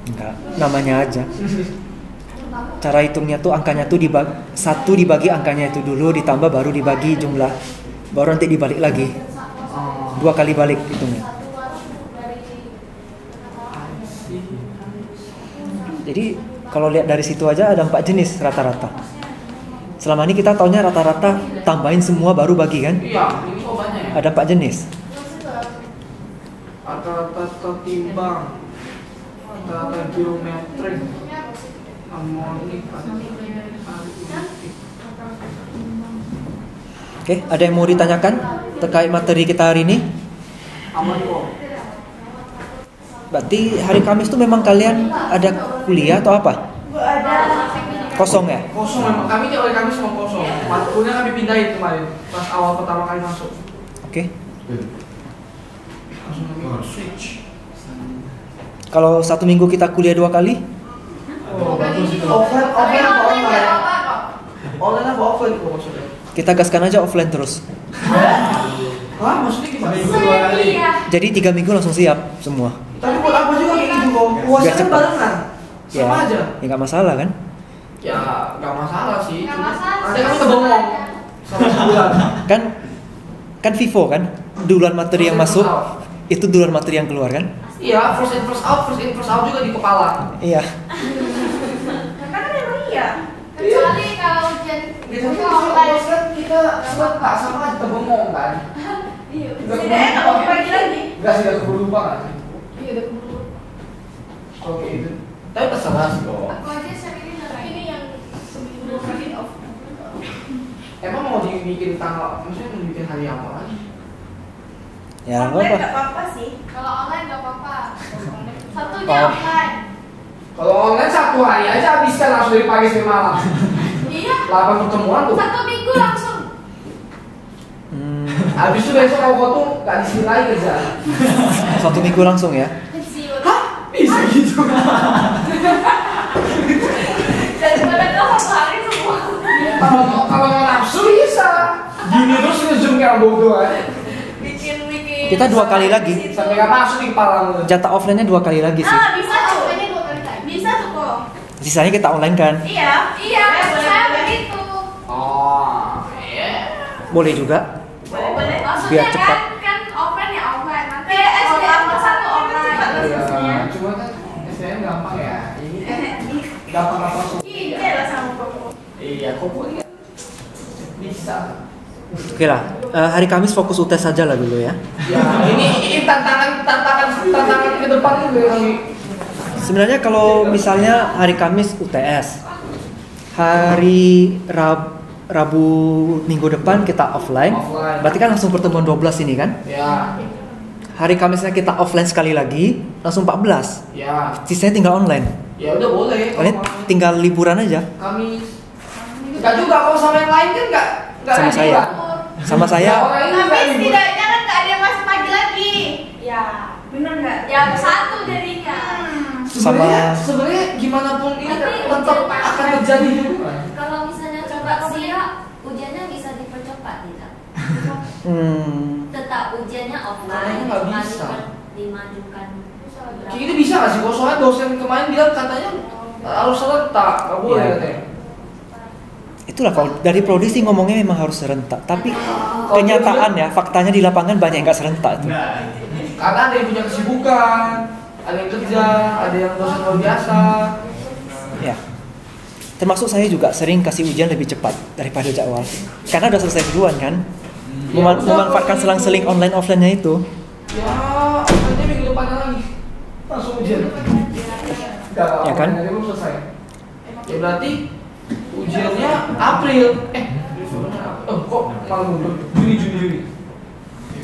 Enggak, namanya aja. Cara hitungnya tuh angkanya tuh satu dibagi angkanya itu dulu, ditambah baru dibagi jumlah, baru nanti dibalik lagi. 2 kali balik hitungnya. Jadi kalau lihat dari situ aja ada 4 jenis rata-rata. Selama ini kita taunya rata-rata tambahin semua baru bagi kan? Iya, ini kok banyak ya. Ada 4 jenis. Rata-rata tertimbang, rata-rata geometrik, harmonik, aritmetik. Oke, ada yang mau ditanyakan terkait materi kita hari ini? Aman kok. Berarti hari Kamis tuh memang kalian ada kuliah atau apa? Kosong ya? Kosong memang, kami tiap hari Kamis memang kosong. Matkulnya kami pindahin kemarin pas awal pertama kali masuk. Oke. Langsung kami switch. Kalau 1 minggu kita kuliah 2 kali? Oh, bagus itu. Tapi Offline apa online nggak online? apa-apa kok. Online apa offline kok maksudnya? Kita gaskan aja offline terus. Hah, maksudnya gimana? Iya. Jadi 3 minggu langsung siap semua. Tapi buat apa juga kayak gitu kok? Biar Puasa kan cepat. barengan. Sama aja. Ya nggak masalah kan? Ya, nggak masalah sih. Nggak Cuma masalah. ada kami kebongong sama sebulan. Kan Vivo kan? Duluan materi yang masuk itu duluan materi yang keluar kan? Iya, first in first out juga di kepala. Iya. Karena kan emang iya. Kecuali kalau ujian Gitu itu kan online. kita nggak sama aja kebongong kan? Iya. Tidak enak mau pagi lagi. Nggak sih, nggak keburu lupa kan? Iya udah keburu. Oke itu. Tapi terserah sih kok. Aku aja sering Ini yang seminggu 2 kali off. Emang mau dibikin tanggal, maksudnya mau dibikin hari apa lagi? Ya nggak Online apa-apa. nggak apa-apa sih. kalau online nggak apa-apa. Satunya Oh. offline. Kalau online 1 hari aja habiskan langsung dari pagi sampai malam. Iya. 8 pertemuan tuh. 1 minggu langsung. Habis itu besok kalau kau tuh nggak di sini lagi kerja. 1 minggu langsung ya? Pensiun. Bisa gitu. Daripada kau 1 hari semua. Kalau mau nafsu bisa. Gini terus ngezoom kayak bodoh aja. Bikin Kita 2 kali lagi. Sampai nggak masuk di kepala lu. Jatah offline-nya 2 kali lagi sih. Bisa tuh. Offline-nya 2 kali lagi. Bisa tuh kok. Sisanya kita online kan? Iya. Iya, saya begitu. Oh, iya. Boleh juga. Boleh. Maksudnya Biar cepat. kan offline ya offline. Nanti Kayak kalau SDM tambah 1 online. Iya, kok ini bisa. Oke lah, hari Kamis fokus UTS saja lah dulu ya. Ya, ini tantangan ke depan juga kami. Sebenarnya kalau misalnya hari Kamis UTS, hari Rabu minggu depan kita offline. Berarti kan langsung pertemuan 12 ini kan? Ya. Hari Kamisnya kita offline sekali lagi, langsung 14. Ya. Sisanya tinggal online. Ya udah boleh. Kalian tinggal liburan aja. Kamis. Enggak juga kalau sama yang lain kan enggak Sama saya. Sama saya. Tapi setidaknya kan nggak ada yang masuk pagi lagi. Ya, bener nggak? Yang satu jadinya. Sebenarnya gimana pun ini tetap akan terjadi juga. Kalau misalnya coba siap, ujiannya bisa dipercepat tidak? Tetap ujiannya offline, Katanya nggak bisa. dimajukan. Kayak gitu bisa nggak sih? Kalau soalnya dosen kemarin bilang katanya harus serentak, nggak boleh Iya. katanya. Itulah kalau dari prodi sih ngomongnya memang harus serentak. Tapi kenyataan ya, faktanya di lapangan banyak yang nggak serentak itu. Karena ada yang punya kesibukan, ada yang kerja, ada yang dosen luar biasa. Ya. Termasuk saya juga sering kasih ujian lebih cepat daripada jadwal. Karena udah selesai duluan kan. Memanfaatkan selang-seling online offline-nya itu. Ya, akhirnya minggu depannya lagi langsung ujian. Ya kan? Jadi belum selesai. Ya berarti ujiannya April. Kok malah mundur? Juni.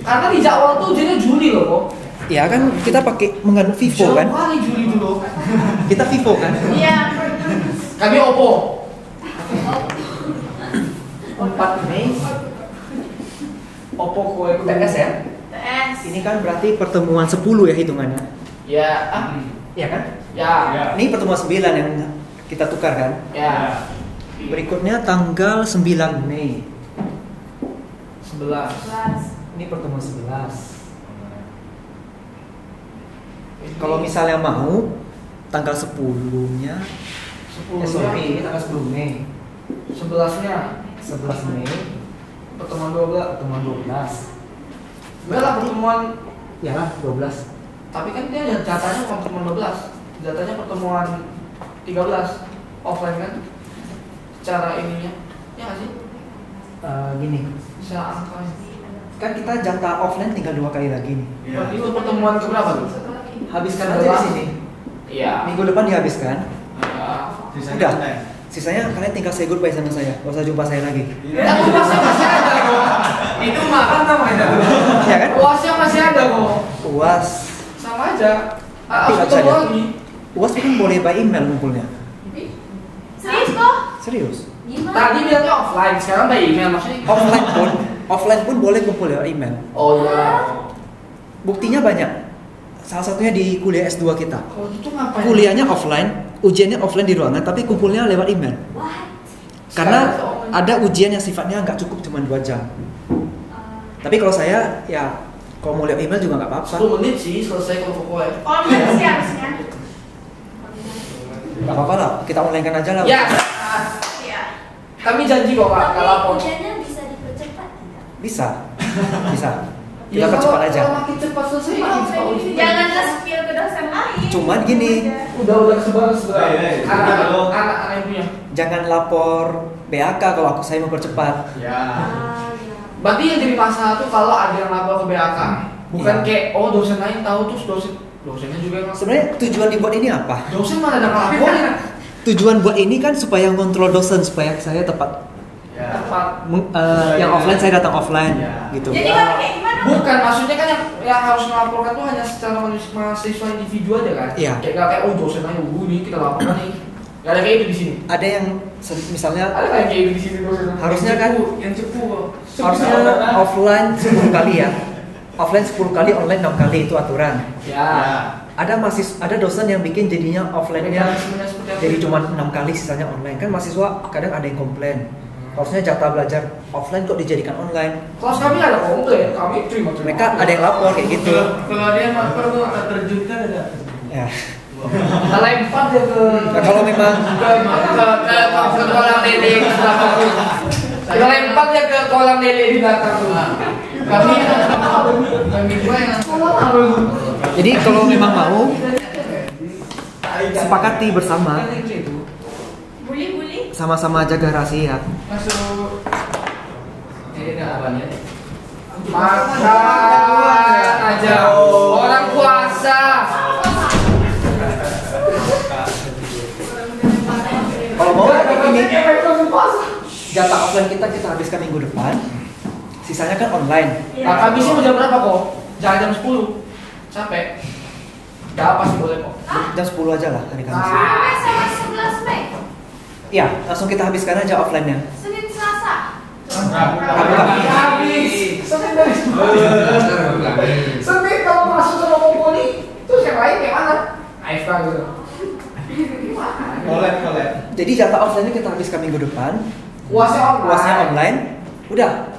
Karena di jadwal tuh ujiannya Juli loh kok. Ya kan kita pakai mengandung Vivo kan? Jauh kali Juli dulu. Kita Vivo kan? Iya. Kami Oppo. 4 Mei Oppo kue UTS ya? TS. Ini kan berarti pertemuan 10 ya hitungannya. Ya, Iya kan? ya, Ini pertemuan 9 yang kita tukar kan? ya. Berikutnya tanggal 9 Mei. 11. Ini pertemuan 11. Kalau misalnya mau tanggal 10-nya 10 ini tanggal 10 Mei. 11-nya 11 Mei pertemuan 12. pertemuan 12. Enggak lah pertemuan, Ya lah 12. tapi kan dia yang datanya bukan pertemuan 12. Datanya pertemuan 13 offline kan? Secara ininya. Ya nggak sih? Gini, Secara angkanya. kan kita jatah offline tinggal 2 kali lagi nih. Itu pertemuan keberapa tuh? Habiskan aja di sini. Iya. Minggu depan dihabiskan. Ya. Udah. Sisanya kalian tinggal say goodbye sama saya. Gak usah jumpa saya lagi. Aku masih ada kok. Itu mah kan namanya. Ya kan? UASnya masih ada kok. UAS. Sama aja. Tapi Aku nggak ketemu bisa lagi. UAS kan boleh by email ngumpulnya. Serius kok? Serius. Gimana? Tadi bilangnya offline, sekarang by email maksudnya. Offline pun boleh kumpul lewat email. Oh iya. Buktinya banyak. Salah satunya di kuliah S2 kita. Kalau gitu ngapain? Kuliahnya offline, ujiannya offline di ruangan, tapi kumpulnya lewat email. What? Karena ada ujian yang sifatnya nggak cukup cuma 2 jam. Tapi kalau saya ya kalau mau lewat email juga nggak apa-apa. 10 menit sih selesai kalau pokoknya. Online sih harusnya. Nggak apa-apa lah, kita online kan aja lah. Ya. Iya. Kami janji kok nggak Tapi lapor. ujiannya bisa dipercepat tidak? Bisa, bisa. Ya, Kita percepat kalau- aja. Kalau makin cepat selesai, makin cepat ujian. Jangan nge-spill ke dosen lain. Cuman gini, Udah sebarang Iya. anak yang punya. jangan lapor BAK kalau saya mempercepat. Ya. Berarti yang jadi masalah tuh kalau ada yang lapor ke BAK. Bukan Iya. kayak dosen lain tahu terus dosennya juga yang lapor. Sebenarnya tujuan dibuat ini apa? Dosen mana ada ngelaporin? Tujuan buat ini kan supaya ngontrol dosen supaya saya tepat Tepat. yang offline saya datang offline Ya. gitu. Jadi kalau kayak gimana? Bukan, maksudnya kan yang harus melaporkan tuh hanya secara mahasiswa individu aja kan? Iya. Kayak gak kayak dosen aja nih kita laporkan nih. Gak ada kayak itu di sini. Ada yang misalnya Ada kayak itu di sini dosen. harusnya kan yang cepu kok. harusnya offline 10 kali ya. Offline 10 kali, online 6 kali itu aturan. Ya. Ada dosen yang bikin jadinya offline-nya Mekanismenya seperti apa? jadi cuma 6 kali sisanya online. Kan mahasiswa kadang ada yang komplain. Harusnya jatah belajar offline kok dijadikan online. Kelas kami nggak ada komplain, kami terima. Mereka ada yang lapor kayak gitu. Kalau ada yang lapor tuh tak terjunkan ada. Ya. Kita lempar dia ke Nah, kalau memang ke kolam lele di belakang. Kita lempar dia ke kolam lele di belakang tuh. Kami dua yang jadi kalau memang mau sepakati bersama. Bully. sama-sama jaga rahasia. Masuk. Ini apanya? Makan aja. Orang puasa. Kalau mau kayak gini, jatah offline kita habiskan minggu depan. Sisanya kan online. Nah, habisnya jam berapa kok? Jangan jam 10. Capek. Gak apa sih boleh kok. Jam 10 aja lah hari Kamis. Sampai sama 11 Mei. Iya, langsung kita habiskan aja offline-nya. Senin Selasa. Habis. Senin dari Senin kalau masuk sama Popoli, terus yang lain kayak mana? AFK gitu. Collab. Jadi jatah offline-nya kita habiskan minggu depan. Puasnya online. Udah.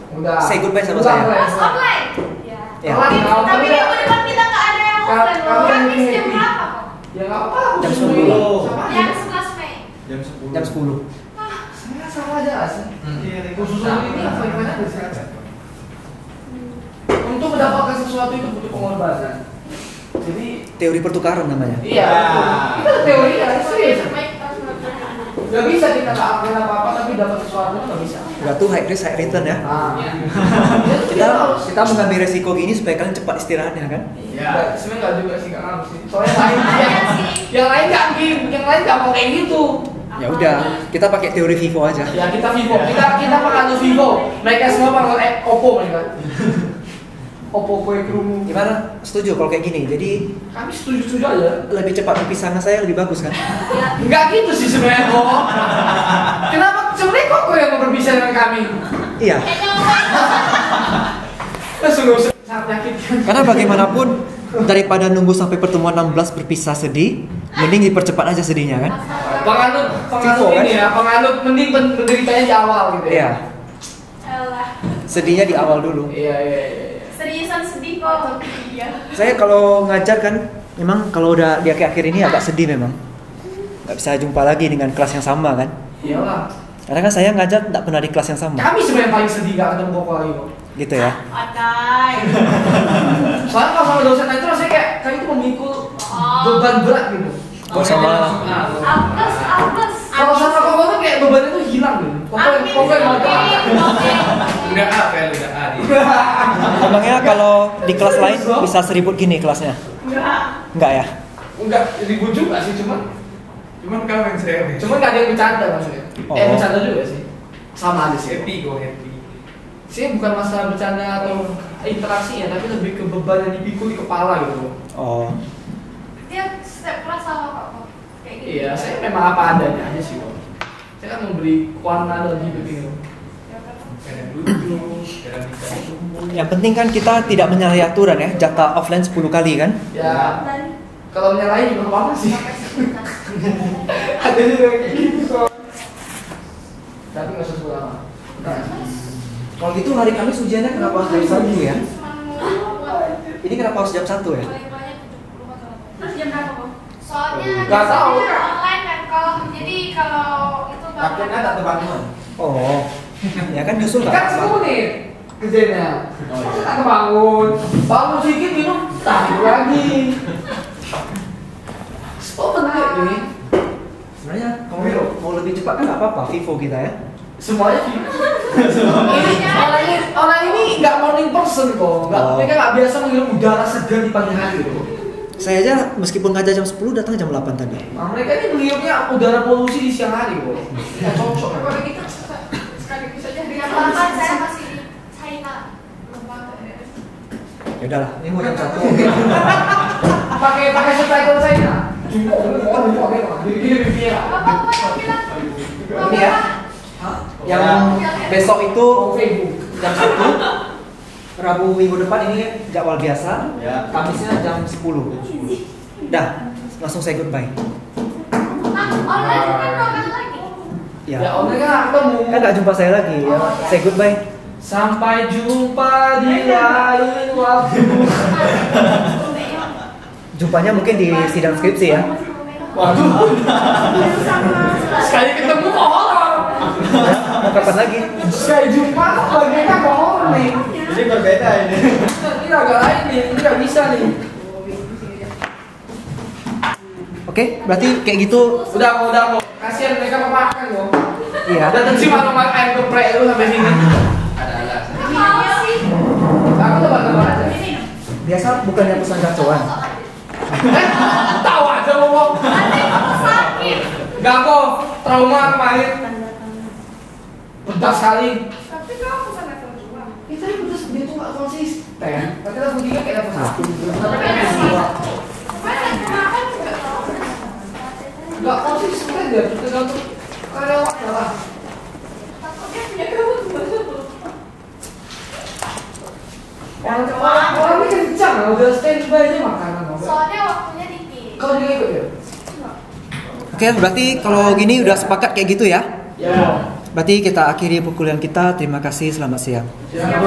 Say goodbye sama saya. Kelas online. Ya. Tapi minggu depan kita nggak ada yang offline. Kamis jam berapa kok? Ya nggak apa-apa. Jam 10. Yang 11 Mei. Jam 10. Jam 10. Saya salah aja sih. Khusus ini apa ada sih? Untuk mendapatkan sesuatu itu butuh pengorbanan. Jadi Teori pertukaran namanya. iya, itu teori ya, serius. Baik, harus belajar. Gak bisa kita nggak lakuin apa-apa tapi dapat sesuatu itu nggak bisa. Enggak tuh high risk high return ya. Nah, Kita mengambil resiko gini supaya kalian cepat istirahatnya kan. ya sebenarnya nggak juga sih nggak ngaruh sih. Soalnya lain Ada sih. yang lain nggak mau kayak gitu. Ya udah, kita pakai teori Vivo aja. Ya kita Vivo, kita penganut Vivo. Mereka semua penganut Oppo mereka. Oppo kue kerungu. Gimana? Setuju kalau kayak gini. Jadi Kami setuju aja. lebih cepat berpisah sama saya lebih bagus kan? Enggak gitu sih sebenarnya kok. Kenapa sebenarnya kok yang mau berpisah dengan kami? Iya. Sungguh sangat menyakitkan. Karena bagaimanapun daripada nunggu sampai pertemuan 16 berpisah sedih, mending dipercepat aja sedihnya kan? Penganut Vivo, ini kan? ya, penganut mending penderitanya di awal gitu ya. Iya. Alah. Sedihnya di awal dulu. Iya. Seriusan sedih kok. Iya. Saya kalau ngajar kan, memang kalau udah di akhir-akhir ini agak sedih memang. Nggak bisa jumpa lagi dengan kelas yang sama kan? Iyalah. Karena kan saya ngajar nggak pernah di kelas yang sama. Kami sebenarnya paling sedih gak ketemu kok lagi kok. Gitu ya. Adai. Soalnya kalau sama dosen itu rasanya kayak kami itu memikul beban berat gitu. Kalau sama Apes. Kalau sama koko tuh kayak beban itu hilang gitu. Koko yang mau Udah A, Fel, udah A. Emangnya kalau di kelas lain bisa seribut gini kelasnya? Enggak ya? Enggak ribut juga sih Cuman kau yang serius. Cuman gak ada yang bercanda maksudnya. Oh. Bercanda juga sih. Sama aja sih. Happy kok, happy. Sih bukan masalah bercanda atau interaksi ya, tapi lebih ke beban yang dipikul di kepala gitu. Oh. Dia setiap kelas sama kok. Kayak gitu. Iya, saya memang apa adanya aja sih kok. Saya kan memberi warna dalam hidup ini. Kadang duduk, kadang bisa tumbuh. Yang penting kan kita tidak menyalahi aturan ya. Jatah offline 10 kali kan? Ya, Dan kalau nyalahin juga apa sih? sampai sebentar. Ada juga kayak gitu kok. Tapi nggak sesuai lama. Kalau gitu hari Kamis ujiannya kenapa harus jam 1 ya? Cuma buat Ini kenapa harus jam 1 ya? banyak 70 atau apa. Terus jam berapa kok? Soalnya Nggak tahu. biasanya online kan kalau jadi kalau itu Takutnya tak terbangun. Oh. Ya kan nyusul nggak? Kan 10 menit kerjanya. Masa tak kebangun? Bangun sedikit minum, tak tidur lagi. 10 menit ini. Sebenarnya kalau mau lebih cepat kan nggak apa-apa Vivo kita ya. Semuanya orang ini nggak morning person kok. Oh. Mereka nggak biasa menghirup udara segar di pagi hari loh. Saya aja meskipun ngajar jam 10 datang jam 8 tadi. Nah, mereka ini menghirupnya udara polusi di siang hari kok. Nggak cocok. Kalau gitu sekaligus aja dengan bahkan saya masih di China. Lembaga. Ya udahlah, ini mau jam 1. Pakai subtitle saya nah. Gini. Apa yang bilang? Ini ya. Yang besok itu jam 1. Rabu minggu depan ini jadwal biasa. Ya. Kamisnya jam 10. Dah, langsung say goodbye. Nah, online kan online lagi. Ya. Ya online kan ketemu. Kan nggak jumpa saya lagi ya. Say goodbye. Sampai jumpa di lain waktu. Jumpanya mungkin di sidang skripsi ya. Waduh. Sekali ketemu kok horor. Mau kapan lagi? Sekali jumpa bagiannya kok horor nih. Jadi berbeda ini. Ini agak lain nih, ini nggak bisa nih. Oke, berarti kayak gitu. Udah kok. Kasihan mereka mau makan kok. Iya. Datang sih malam-malam air geprek itu sampai sini. Ada alasan. Apa sih? Aku tebak-tebak aja. Biasa bukannya pesan gacoan. Tahu aja ngomong. Nanti aku sakit. Gak kok, trauma kemarin. Pedas sekali. Tapi kamu pesan level 2. Kita pedas dia tuh gak konsisten. Tapi level 3 kayak level 1. Tapi level 2. Kemarin makan juga tahu. Gak konsisten dia, tergantung karyawan lah. Takutnya punya kamu kemana tuh? Orang ini kencang, udah standby aja makanan. Soalnya waktunya dikit. Kau juga ikut ya? Oke, berarti kalau gini udah sepakat kayak gitu ya. Ya. Berarti kita akhiri perkuliahan kita. Terima kasih, selamat siang. Siap.